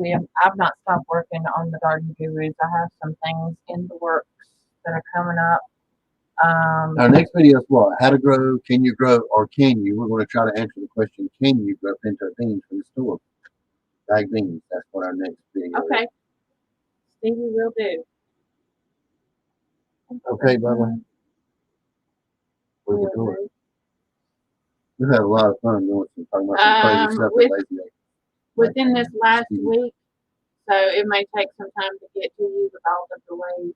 I've not stopped working on the Garden Gurus. I have some things in the works that are coming up. Our next video is what? How to grow, can you grow, or can you? We're going to try to answer the question, can you grow pinto beans from the store? Bag beans. That's what our next video Okay. is. Stevie will do. Okay, Bubba. We'll Will do it. do. We've had a lot of fun doing talking about some crazy stuff with- at Lazy Day. Within this last Stevie. week, so it may take some time to get to you with all the delays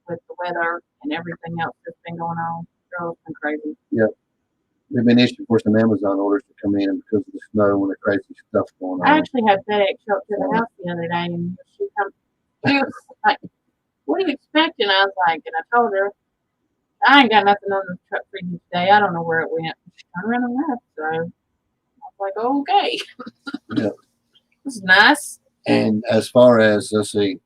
with the weather and everything else that's been going on. Girl, it's been crazy. We've been issuing for some Amazon orders to come in because of the snow and the crazy stuff going on. I actually had FedEx show up to the house the other day, and she was like, "What are you expecting?" I was like, and I told her, "I ain't got nothing on the truck for you today. I don't know where it went." She turned around and left. So I was like, oh, "Okay, Yeah. this is nice." And as far as, let's see,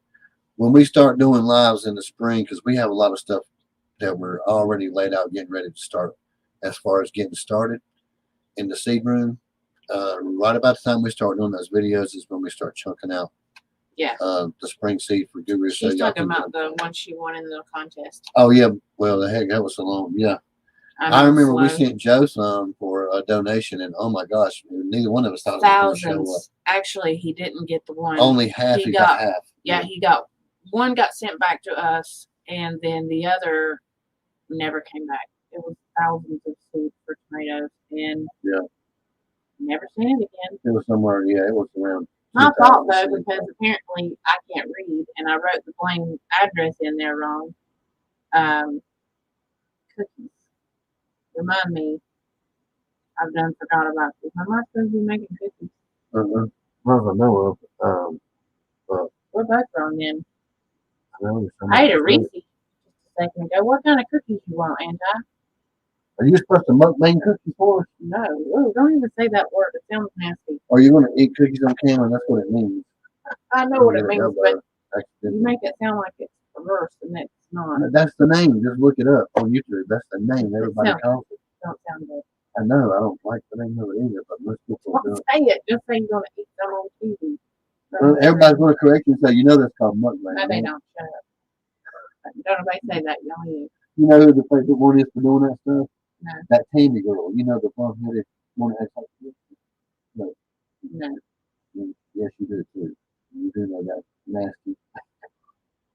when we start doing lives in the spring, because we have a lot of stuff that we're already laid out, getting ready to start, as far as getting started in the seed room, right about the time we start doing those videos is when we start chunking out Yeah. the spring seed for gurus. She's y'all talking can about go. the one she won in the contest. Oh, yeah. Well, the heck, that was so long. Yeah. I remember we sent Joe some for a donation, and oh my gosh, neither one of us thought it was going to show up. Thousands. Actually, he didn't get the one. Only half, he got half. Yeah, he got one got sent back to us, and then the other never came back. It was thousands of seeds for tomatoes, and never seen it again. It was somewhere, yeah, it was around. My fault though, 2000 seeds. because apparently I can't read, and I wrote the blame address in there wrong. Cookies. Remind me. I've done forgot about this. I'm not supposed to be making cookies. Well, I know of. We're both wrong then. I I ate a Reese just a second ago. What kind of cookies you want, Anti? Are you supposed to mukbang cookies for us? No. Ooh, don't even say that word. It sounds nasty. Or are you going to eat cookies on camera? That's what it means. I know what it means, but you make it sound like it's perverse, and it's not. That's the name. Just look it up on YouTube. That's the name. Everybody calls it. Don't sound good. I know. I don't like the name of it either, but most people do. Don't say it. Just say you're going to eat some on TV. Well, everybody's going to correct you and say, you know that's called mukbang. No, they don't. Shut up. Don't nobody say that. Y'all need. You know who the favorite one is for doing that stuff? No. That Tammy girl. You know the blonde-headed one that acts like No. Yes, you do too. You do know that nasty.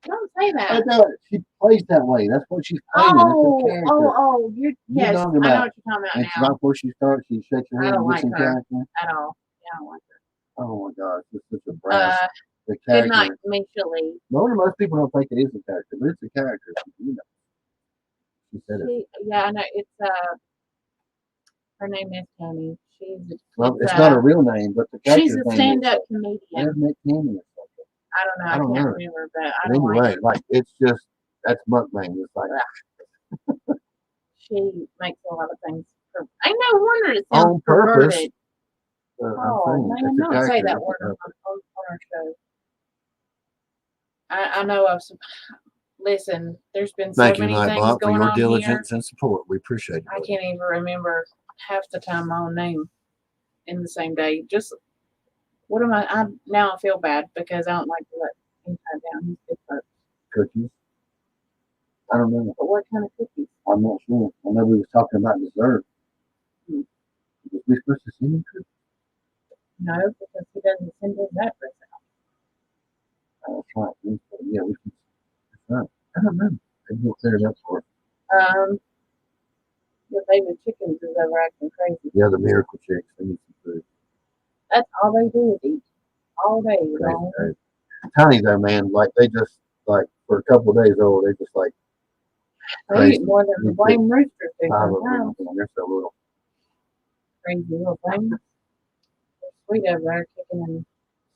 Don't say I that. know it. She plays that way. That's what she's playing. Oh, It's her character. yes. You I know know what you're talking And about she's now. right before she starts, she shakes her I head don't and like gets in her. character. At all. Yeah, I don't like her. Oh my gosh, it's such a brass. The Good character. night, Mitchell. Most people don't think it is a character, but it's a character. You know. She said it. Yeah, I know. It's her name is Tammy. Well, it's not a real name, but the character's she's a name stand-up is comedian. Redneck Tammy or something. I don't know. I don't can't know. remember, but I But don't anyway, like her. it's just that's mukbang. It's like She makes a lot of things. I no wonder it on sounds purpose. perverted. I'm Oh saying man, it's a don't say character. that word on our show. I know of some. Listen, there's been so Thank you, many things Nightbot, for going your on here. diligence and support. We appreciate it. I can't even remember half the time my own name in the same day. Just what am I? Now I feel bad because I don't like to let him tie down his good folks. Cookies? I don't know. But what kind of cookies? I'm not sure. I know we was talking about dessert. Hmm. Was we supposed to send him cookies? No, because he doesn't send his address out. Oh, that's right. Yeah, we can. That's right. I don't know. Maybe we'll clear it up for us. The baby chickens is ever acting crazy. Yeah, the miracle chicks. They need some food. That's all they do is eat all day long. Crazy. Tiny though, man. Like they just like for a couple of days old, they just like They crazy. eat more than the blame roosters do 5 of sometimes. them. They're so little. Crazy little things. They're sweet over there, kicking and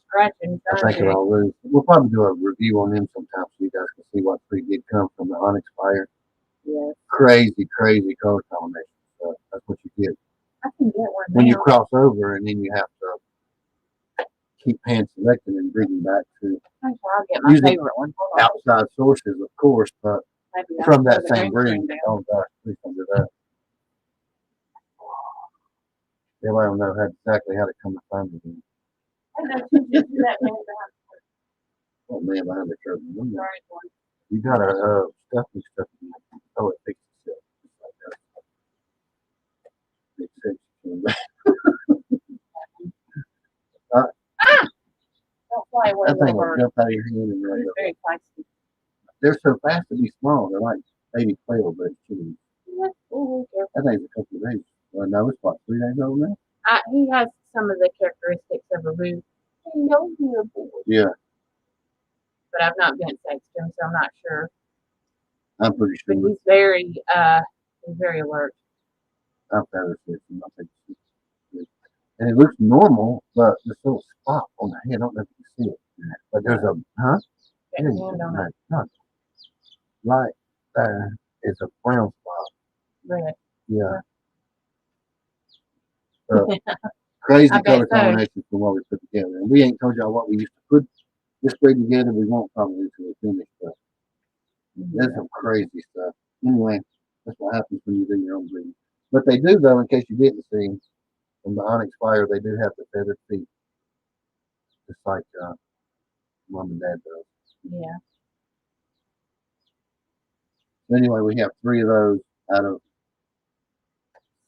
scratching. I think they're all loose. We'll probably do a review on them sometime so you guys can see what pretty did come from the Onyx Fire. Yes. Crazy color combination. So that's what you get I can get one when you now. cross over, and then you have to keep hand selecting and bringing back to Actually, I'll get my using favorite one. Hold on. outside sources, of course, but Maybe I'll from put that the same green breed. screen down. Oh gosh, please don't do that. Everybody will know exactly how to come to find me. I know you just do that man behind Oh man, behind the curtain. the orange one. You got a stuffing stuff. Oh, it fixes itself. Just like that. It says, Ah! Don't fly away, that thing little will bird. jump out of your hand and run He's over. very feisty. They're so fast to be small. They're like baby quail, but it's chickens. Ooh, careful. That thing's a couple of days. Well, no, it's what, 3 days old now? He has some of the characteristics of a roo. Hello, dear boy. Yeah, But I've not been sex to him, so I'm not sure. I'm pretty But sure. he's very alert. I've had it. I think it's- And it looks normal, but this little spot on the head, I don't know if you can see it. But there's a, huh? Got his hand on it. No, right there is a brown spot. Red. Yeah. Crazy I bet color so. combinations from what we put together. And we ain't told y'all what we used to put this breed together. We won't probably until we finish, but there's some crazy stuff. Anyway, that's what happens when you do your own breeding. But they do, though, in case you didn't see, from the Onyx Fire, they do have the feathered feet, just like mom and dad does. Yeah. So anyway, we have 3 of those out of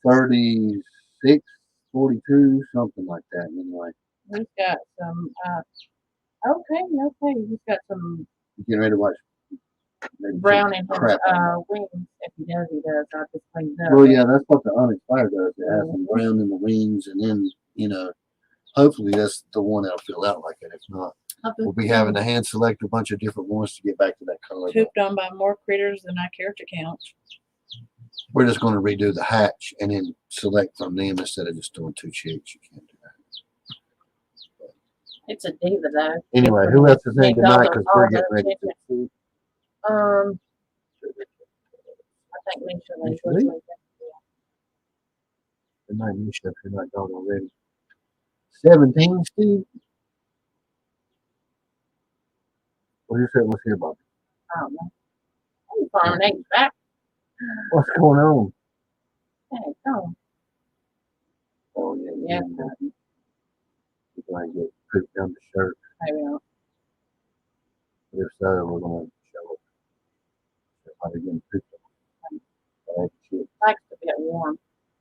36, 42, something like that. Anyway, He's got some. Okay. He's got some you getting ready to watch maybe brown in his crap on that. wings. If he does, he does. I just cleaned it up. Well, yeah, that's what the Onyx Fire does. It has some brown in the wings, and then, hopefully that's the one that'll fill out like it. If not, we'll be having to hand select a bunch of different ones to get back to that color. Pooped on by more critters than I care to count. We're just going to redo the hatch and then select from them instead of just doing 2 chicks. You can't do that. It's a diva, though. Anyway, who else is in Needs all tonight? the- Because all we're the getting ready attention. to. I think Misha Lee. Misha Lee? Good night, Misha, if you're not gone already. 17, Steve? What do you say? Let's hear about it. I don't know. I'm farming eggs back. What's going on? Hey, come. Oh, yeah. Yeah. We're going to get pooped down the shirt. Maybe not. If so, we're going to show it. How they're getting pooped on. Likes to get warm.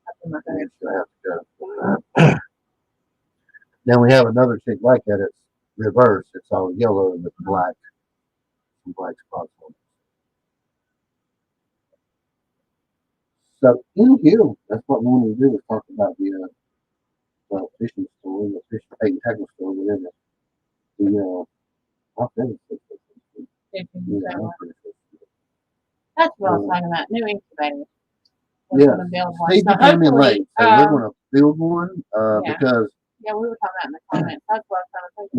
Up in my And head. it's going to have to go. Now we have another chick like that. It's reverse. It's all yellow with black. Some black spots on it. So in here, that's what we wanted to do is talk about the fishing store, the fish bait and tackle store, whatever. I'll finish it. Yeah, I'll finish it. That's what I was talking about. New incubator. Yeah. Gonna build one. Steve, So you came in hopefully, late, so we're going to build one yeah. because Yeah, we were talking about in the comments. That's what I was trying to think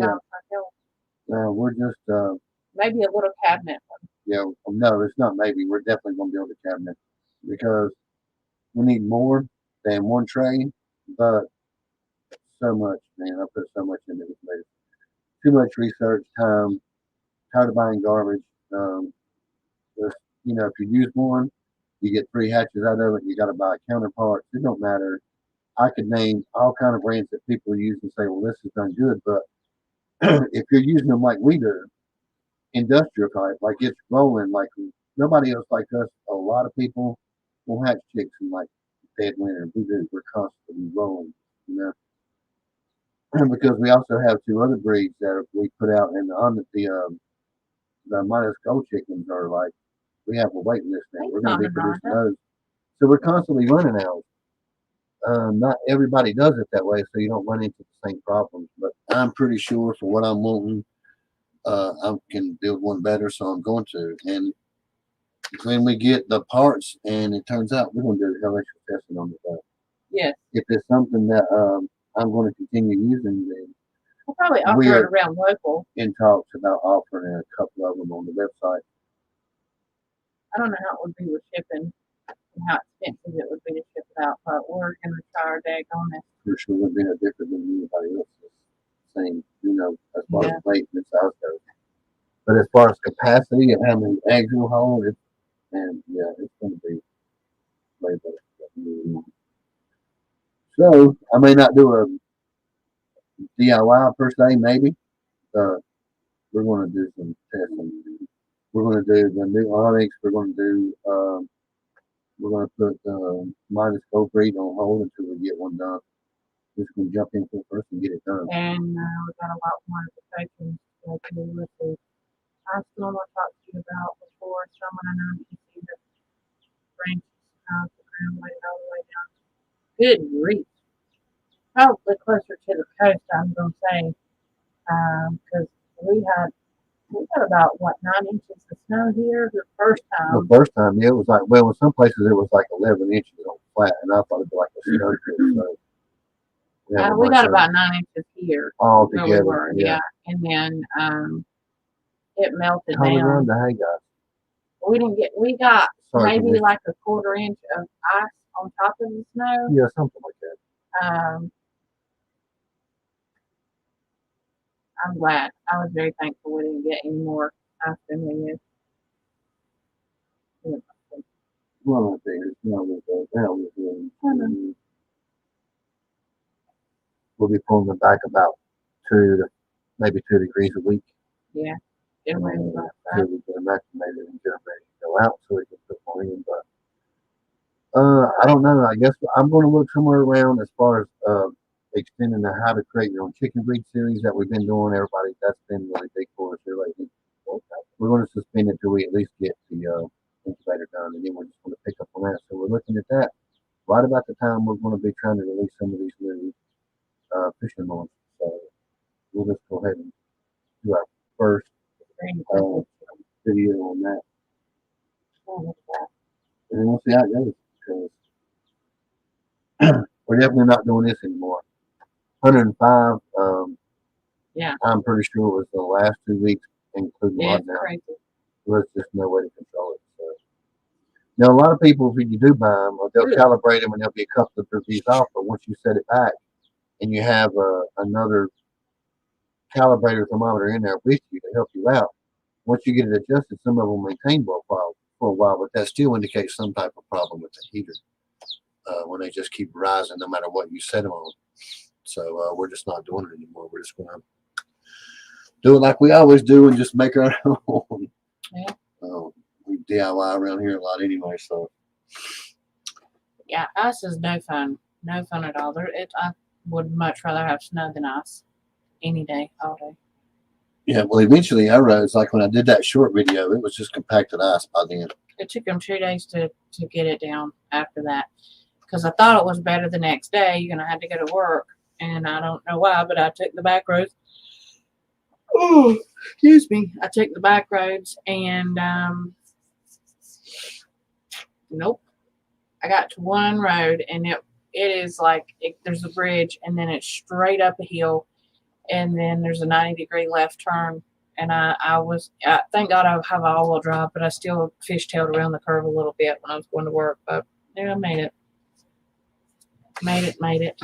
about. we're just, Maybe a little cabinet one. no, it's not maybe. We're definitely going to build a cabinet because we need more than one tray, but so much, man. I put so much into this. Too much research, time, tired of buying garbage. Just, if you use one, you get 3 hatches out of it. You got to buy counterparts. It don't matter. I could name all kind of brands that people use and say, well, this is done good. But if you're using them like we do, industrial type, like it's rolling, like nobody else like us. A lot of people will hatch chicks in like dead winter. We do. We're constantly rolling, because we also have 2 other breeds that we put out in the minus gold chickens are like, we have a wait list now. We're going to be producing those. So we're constantly running out. Not everybody does it that way, so you don't run into the same problems. But I'm pretty sure for what I'm wanting, I can build one better, so I'm going to. And when we get the parts, and it turns out we're going to do the electrical testing on the boat. Yes. If it's something that I'm going to continue using, then We'll probably offer it around local. in talks about offering a couple of them on the website. I don't know how it would be with shipping and how expensive it would be to ship it out, but we're going to try our dag on this. For sure, would be no different than anybody else's thing, as far as weight and size goes. But as far as capacity and how many eggs you'll hold, it's going to be way better. So I may not do a DIY per se, maybe. We're going to do some testing. we're going to do the new Onyx. We're going to do. We're going to put minus gold breed on hold until we get one done. Just going to jump in first and get it done. And we got a lot more notifications to do with the ice storm I talked to you about before. Someone I know you see the branches of the ground way all the way down. Good grief. Probably closer to the coast, I'm going to say, because we had about what 9 inches of snow here the first time. The first time, yeah, it was like, well, in some places it was like 11 inches on flat, and I thought it'd be like a snowdrift. So we got about 9 inches here. All where together, we were, yeah. And then it melted Tommy down. run the hay guys. We got Sorry, maybe like a quarter inch of ice on top of the snow. Yeah, something like that. I'm glad. I was very thankful we didn't get any more ice than we did. Well, I think it's not with that. We'll be pulling them back about 2 degrees a week. Yeah. It rained about So we can maybe get them ready to go out so we can put more in. But I don't know. I guess I'm going to look somewhere around as far as extending the How to Create Your Own Chicken Breed series that we've been doing. Everybody, that's been really big for us here lately. We're going to suspend it until we at least get the incubator done, and then we're just going to pick up on that. So we're looking at that right about the time we're going to be trying to release some of these new fishing launches. So we'll just go ahead and do our first video on that. And then we'll see how it goes. Because we're definitely not doing this anymore. 105. Yeah. I'm pretty sure it was the last 2 weeks, including lockdown. Crazy. There's just no way to control it. So. Now, a lot of people, if you do buy them, they'll calibrate them and they'll be a couple of these off. But once you set it back and you have another calibrator thermometer in there with you to help you out, once you get it adjusted, some of them maintain for a while, but that still indicates some type of problem with the heater when they just keep rising no matter what you set them on. So we're just not doing it anymore. We're just going to do it like we always do and just make our own. Yeah. We DIY around here a lot anyway, so. Yeah, ice is no fun. No fun at all. I would much rather have snow than ice any day, all day. Yeah, well, eventually I realized, like when I did that short video, it was just compacted ice by then. It took them 2 days to get it down after that. Because I thought it was better the next day. You're going to have to go to work. And I don't know why, but I took the back roads. Oh, excuse me. I took the back roads and nope. I got to one road and it is like there's a bridge and then it's straight up a hill and then there's a 90-degree left turn. And I thank God I have all-wheel drive, but I still fishtailed around the curve a little bit when I was going to work. But yeah, I made it. Made it.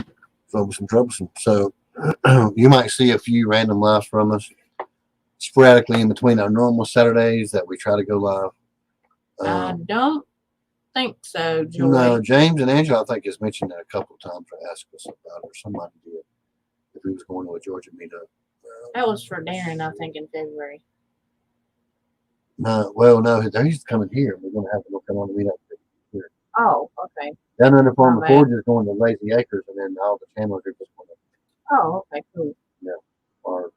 Troublesome. So you might see a few random lives from us sporadically in between our normal Saturdays that we try to go live. I don't think so, Joy. No, James and Angela, I think, has mentioned that a couple of times to ask us about it, or somebody did, if he was going to a Georgia meetup. That was for Darren, I think, in February. No, well, no, he's coming here. We're going to have to come on the meetup here. Oh, okay. Down under Farm Forge is going to Lazy Acres, and then all the channels are just going to. Oh, okay, cool. Yeah, or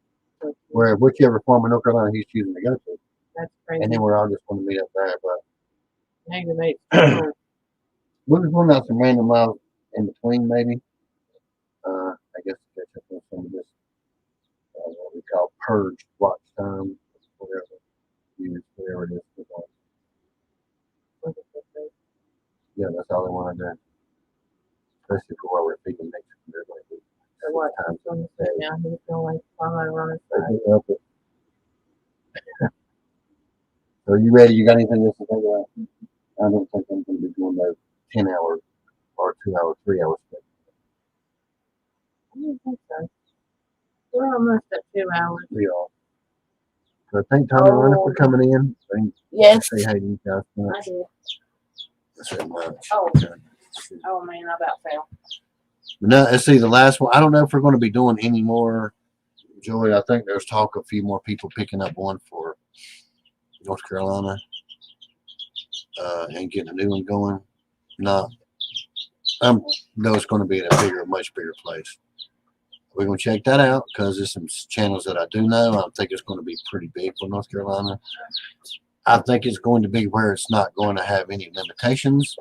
where whichever farm in North Carolina he's choosing to go to. That's crazy. And then we're all just going to meet up there, but. Negative 8. We're just going out some random miles in between, maybe. I guess to catch up on some of this, what we call purge watch time, whatever it is. Yeah, that's all they want to do. Especially for what we're feeding next year. So what? I'm going to say now, he's going to follow on his side. So you ready? You got anything else to think about? I don't think I'm going to be doing those 10-hour or 2-hour, 3-hour stuff. I don't think so. We're almost at 2 hours. We are. So thank Tommy Runner for coming in. Yes. Say hey to you guys. I did. That's very much. Oh. Oh, man, I about fell. No, let's see, the last one. I don't know if we're going to be doing any more, Joey. I think there's talk of a few more people picking up one for North Carolina, and getting a new one going. No, I know it's going to be in a much bigger place. We're going to check that out because there's some channels that I do know. I think it's going to be pretty big for North Carolina. I think it's going to be where it's not going to have any limitations,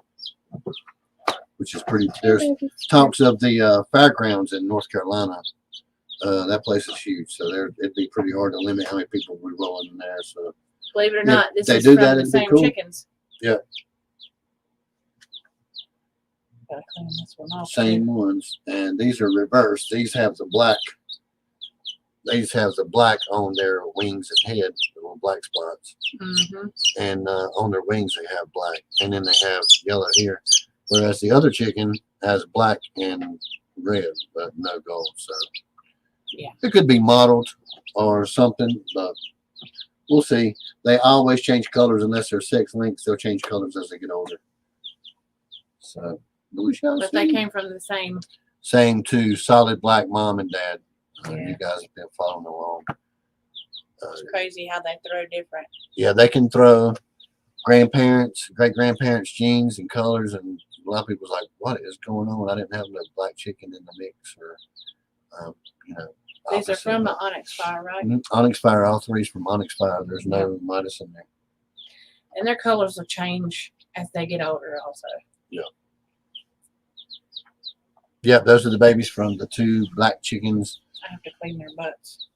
which is pretty. There's talks of the fairgrounds in North Carolina. That place is huge, so it'd be pretty hard to limit how many people we rolling in there. So, believe it or not, this they is do from that, the it'd be same cool. chickens. Yeah. Gotta clean this one off. Same ones, and these are reversed. These have the black. These have the black on their wings and head, the little black spots, and on their wings they have black, and then they have yellow here. Whereas the other chicken has black and red, but no gold. So yeah, it could be modeled or something, but we'll see. They always change colors unless they're sex links. They'll change colors as they get older. So. But they came from the same two solid black mom and dad. Yeah. You guys have been following along. It's crazy how they throw different. Yeah, they can throw grandparents, great grandparents' genes and colors, and a lot of people's like, "What is going on? I didn't have no black chicken in the mix," or you know. These are from the Onyx Fire, right? Onyx Fire, all three's from Onyx Fire. There's no Midas in there. And their colors will change as they get older, also. Yeah. Yeah, those are the babies from the two black chickens. I have to clean their butts.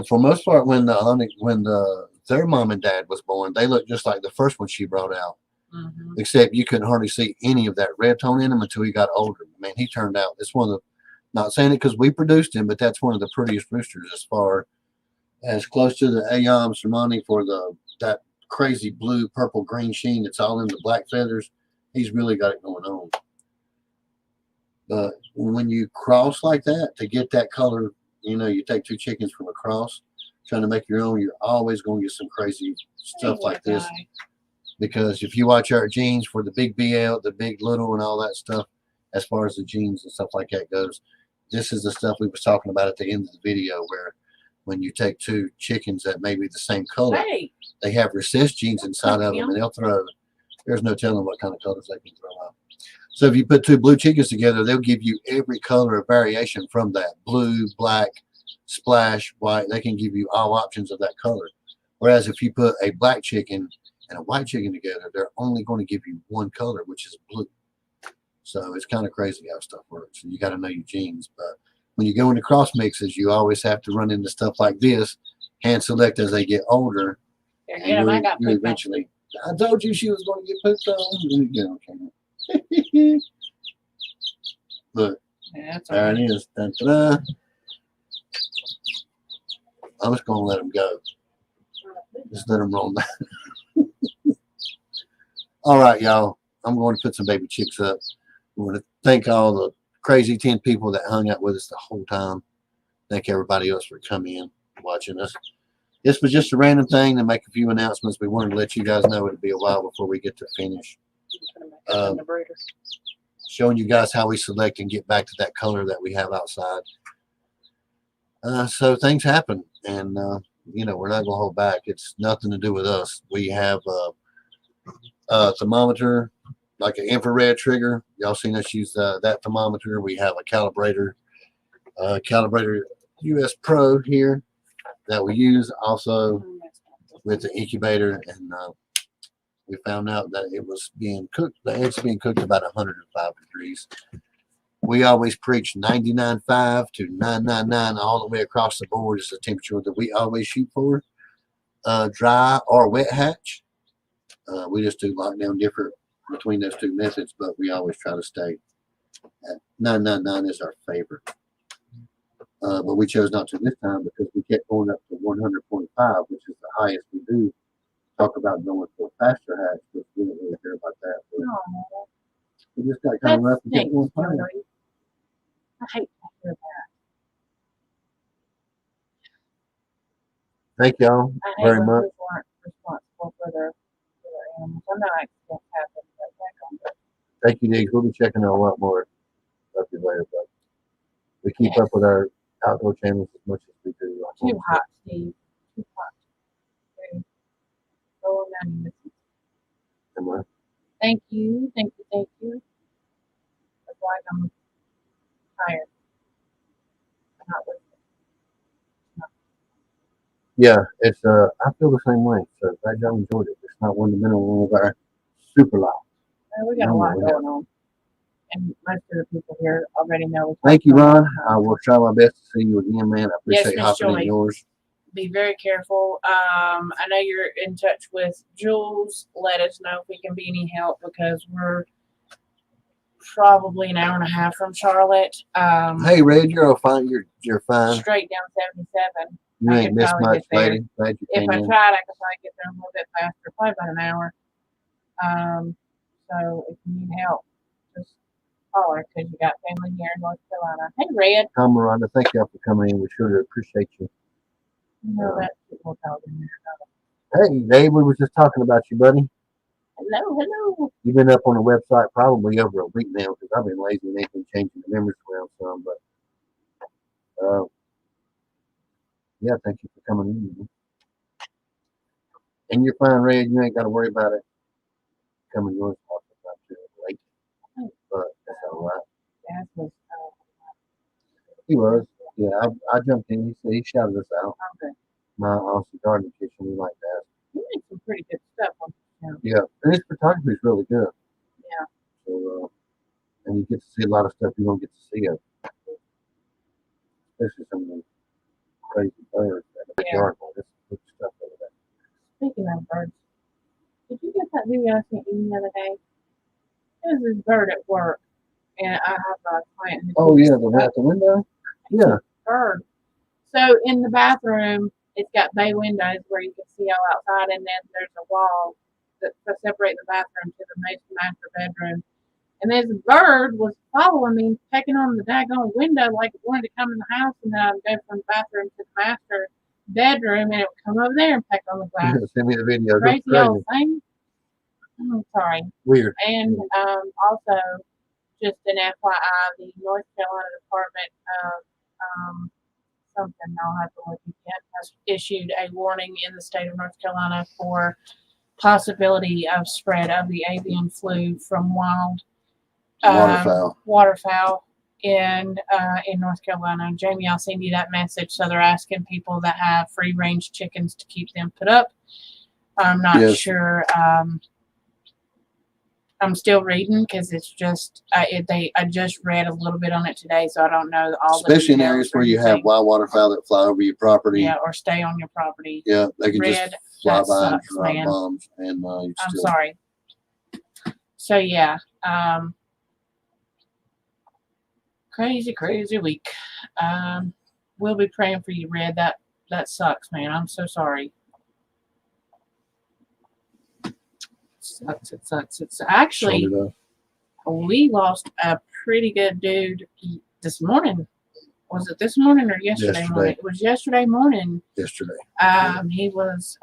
For most part, when their mom and dad was born, they looked just like the first one she brought out. Except you couldn't hardly see any of that red tone in him until he got older. Man, he turned out, it's one of the, not saying it because we produced him, but that's one of the prettiest roosters as far as close to the Ayam Sermani for that crazy blue, purple, green sheen that's all in the black feathers. He's really got it going on. But when you cross like that, to get that color, you take two chickens from a cross, trying to make your own, you're always going to get some crazy stuff like this. Because if you watch our genes for the big BL, the big little, and all that stuff, as far as the genes and stuff like that goes, this is the stuff we was talking about at the end of the video, where when you take two chickens that may be the same color, they have recessed genes inside of them, and they'll throw, there's no telling what kind of colors they can throw out. So if you put two blue chickens together, they'll give you every color of variation from that. Blue, black, splash, white. They can give you all options of that color. Whereas if you put a black chicken and a white chicken together, they're only going to give you one color, which is blue. So it's kind of crazy how stuff works. So you got to know your genes. But when you go into cross mixes, you always have to run into stuff like this, hand select as they get older. And you eventually, I told you she was going to get pooped on. Okay. Look, there it is. Da-da-da. I'm just going to let them go. Just let them roll down. All right, y'all. I'm going to put some baby chicks up. I want to thank all the crazy 10 people that hung out with us the whole time. Thank everybody else for coming in, watching us. This was just a random thing to make a few announcements. We wanted to let you guys know it'll be a while before we get to finish. Showing you guys how we select and get back to that color that we have outside. So things happen, and we're not gonna hold back. It's nothing to do with us. We have a thermometer, like an infrared trigger. Y'all seen us use that thermometer. We have a calibrator US Pro here that we use also with the incubator, and we found out that it was being cooked. The eggs being cooked about 105 degrees. We always preach 99.5 to 999 all the way across the board is the temperature that we always shoot for. Dry or wet hatch. We just do lockdown different between those two methods, but we always try to stay at 999 is our favorite. But we chose not to this time because we kept going up to 100.5, which is the highest we do. Talk about going for a faster hatch, but we didn't really care about that. We just got kind of rough and kept going fine. I hate to hear that. Thank y'all very much. People aren't responsible for their animals. I know accidents happen, but back on Thank you, Diggs. We'll be checking out a lot more stuff later, but we keep up with our outdoor channels as much as we do. Too hot, Steve. Too hot. Thank you. Thank you. Thank you. It's like I'm tired. I'm not with Yeah, it's I feel the same way. So glad y'all enjoyed it. It's not one of the middle of our super loud. we got a No, lot we going have. on. And most of the people here already know. Thank you, Ron. I will try my best to see you again, man. I Yes, appreciate Miss hopping Joy. in yours. Be very careful. I know you're in touch with Jules. Let us know if we can be any help because we're probably an hour and a half from Charlotte. Hey, Red, you're fine. You're fine. Straight down 77. You I ain't could missed probably much, get there. lady. Glad you If came I in. tried, I could probably get there a little bit faster, probably about an hour. So if you need help, just holler because you got family here in North Carolina. Hey, Red. Tom Miranda, thank y'all for coming in. We sure appreciate you. You know that we'll talk in there. Hey, Dave, we was just talking about you, buddy. Hello, hello. You've been up on the website probably over a week now because I've been lazy and they've been changing the numbers around some. But yeah, thank you for coming in. And you're fine, Red. You ain't got to worry about it. Coming yours talking about you late, but that's all right. That was He was. Yeah, I jumped in. He shouted us out. okay. My awesome garden kitchen, we like that. You make some pretty good stuff on the channel. Yeah, and his photography is really good. Yeah. So, and you get to see a lot of stuff you don't get to see of, especially some of the crazy birds in the backyard. There's some good stuff over there. Speaking of birds, did you get that video I sent you the other day? There's this bird at work, and I have a client who Oh yeah, the one at the window. Yeah. bird. So in the bathroom, it's got bay windows where you can see all outside, and then there's a wall that separates the bathroom to the master bedroom. And this bird was following me, pecking on the daggone window like it wanted to come in the house, and then I'd go from the bathroom to the master bedroom, and it would come over there and peck on the glass. Send me the video. Crazy Crazy. old thing. I'm sorry. Weird. And also, just an FYI, the North Carolina Department of something I'll have to look at has issued a warning in the state of North Carolina for possibility of spread of the avian flu from wild waterfowl in North Carolina. Jamie, I'll send you that message. So they're asking people that have free range chickens to keep them put up. I'm not sure. I'm still reading because it's just I just read a little bit on it today, so I don't know all. Especially in areas where you have wild waterfowl that fly over your property. Yeah, or stay on your property. Yeah, they can just fly by and drop man. bombs, and I'm sorry. So yeah, crazy week. We'll be praying for you, Red. That sucks, man. I'm so sorry. It sucks. It's actually we lost a pretty good dude this morning. Was it this morning or yesterday morning? It was yesterday morning. Yesterday. He was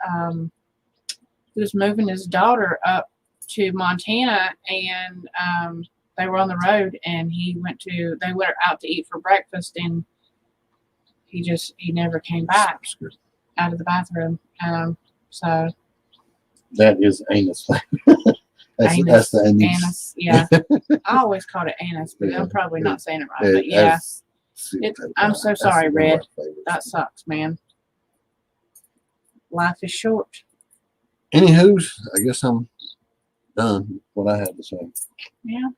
moving his daughter up to Montana, and they were on the road, and they went out to eat for breakfast, and he never came back out of the bathroom. So that is anus. That's the anus. Yeah. I always called it anus, but I'm probably not saying it right. But yeah, I'm so sorry, Red. That sucks, man. Life is short. Anywho's, I guess I'm done. What I had to say. Yeah.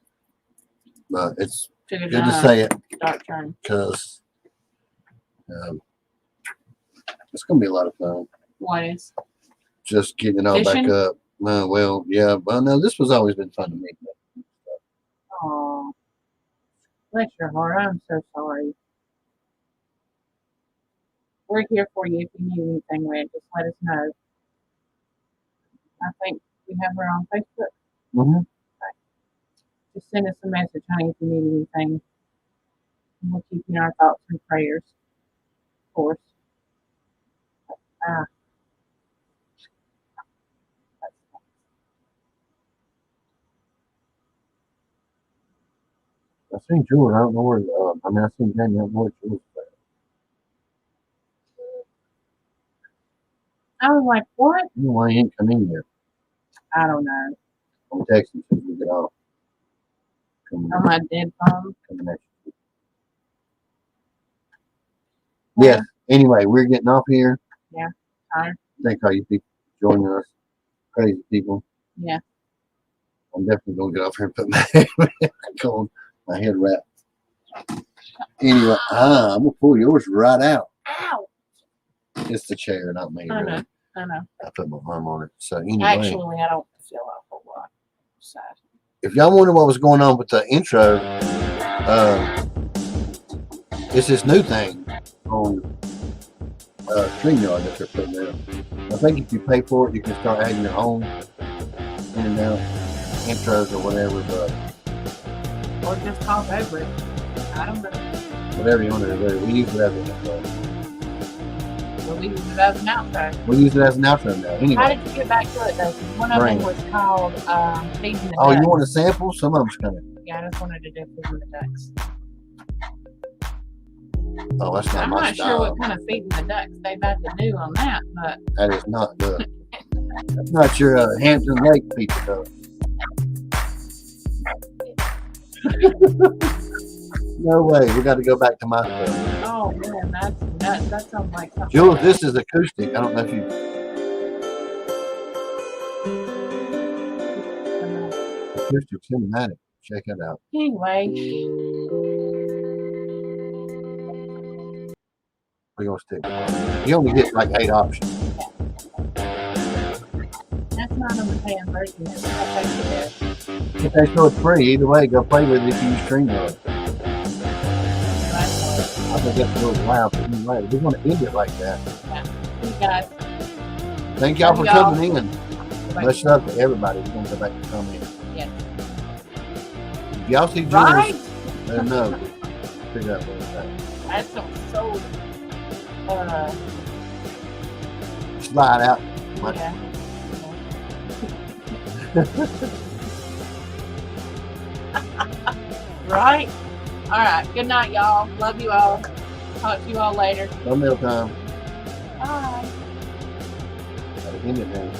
But it's good to say it Dark turn because it's gonna be a lot of fun. What is? Just getting it all back up. Well, yeah. Well, no, this was always been fun to me. Oh, bless your heart. I'm so sorry. We're here for you if you need anything, Red. Just let us know. I think we have her on Facebook. Mm-hmm. Okay. Just send us a message, honey, if you need anything. And we'll keep you in our thoughts and prayers, of course. I seen Jules. I don't know where. I seen Danny. I don't know where Jules is. I was like, what? Why he ain't come in yet? I don't know. I'm texting since we get off. Coming, On my dead phone. coming at you. Yes. Anyway, we're getting off here. Yeah. Tired. Thanks all you people for joining us. Crazy people. Yeah. I'm definitely gonna get off here and put my head back on, my head wrap. Anyway, I'm gonna pull yours right out. Ow. It's the chair, not me. I know. Really. I know. I put my arm on it. So anyway, Actually, I don't feel a whole lot sad. if y'all wonder what was going on with the intro, it's this new thing on StreamYard that they're putting out. I think if you pay for it, you can start adding your own in and out intros or whatever, but Or just talk over it. I don't know. whatever you want to do, we use it as an intro. Well, we use it as an outro. We use it as an outro now. How Anyway, did you get back to it though? 'Cause one of them was called Feeding the oh, Ducks. you want a sample? Some of them's coming. Yeah, I just wanted to do Feeding the Ducks. Oh, that's not I'm my not sure style. what kind of Feeding the Ducks they've had to do on that, but That is not good. That's not your Hampton Lake pizza, though. No way. We got to go back to my stuff. oh man, that sounds like something. Jules, this is acoustic. I don't know if you. Acoustic cinematic. Check it out. Anyway, We're going to stick with it. You only get like 8 options. that's not on the paying version. It's I think it is. Okay, so it's free. Either way, go play with it if you use StreamYard. I think that's a little loud. But anyway, we're going to end it like that. You guys. Thank y'all for Love y'all. coming in. Much love to everybody who's going to go back and come in. Yes. If y'all see Jules, Right? let them know. Figure out what it's at. That's so Slide out. yeah. Right? Alright. Good night, y'all. Love you all. Talk to you all later. No meal time. Bye. Gotta end it now.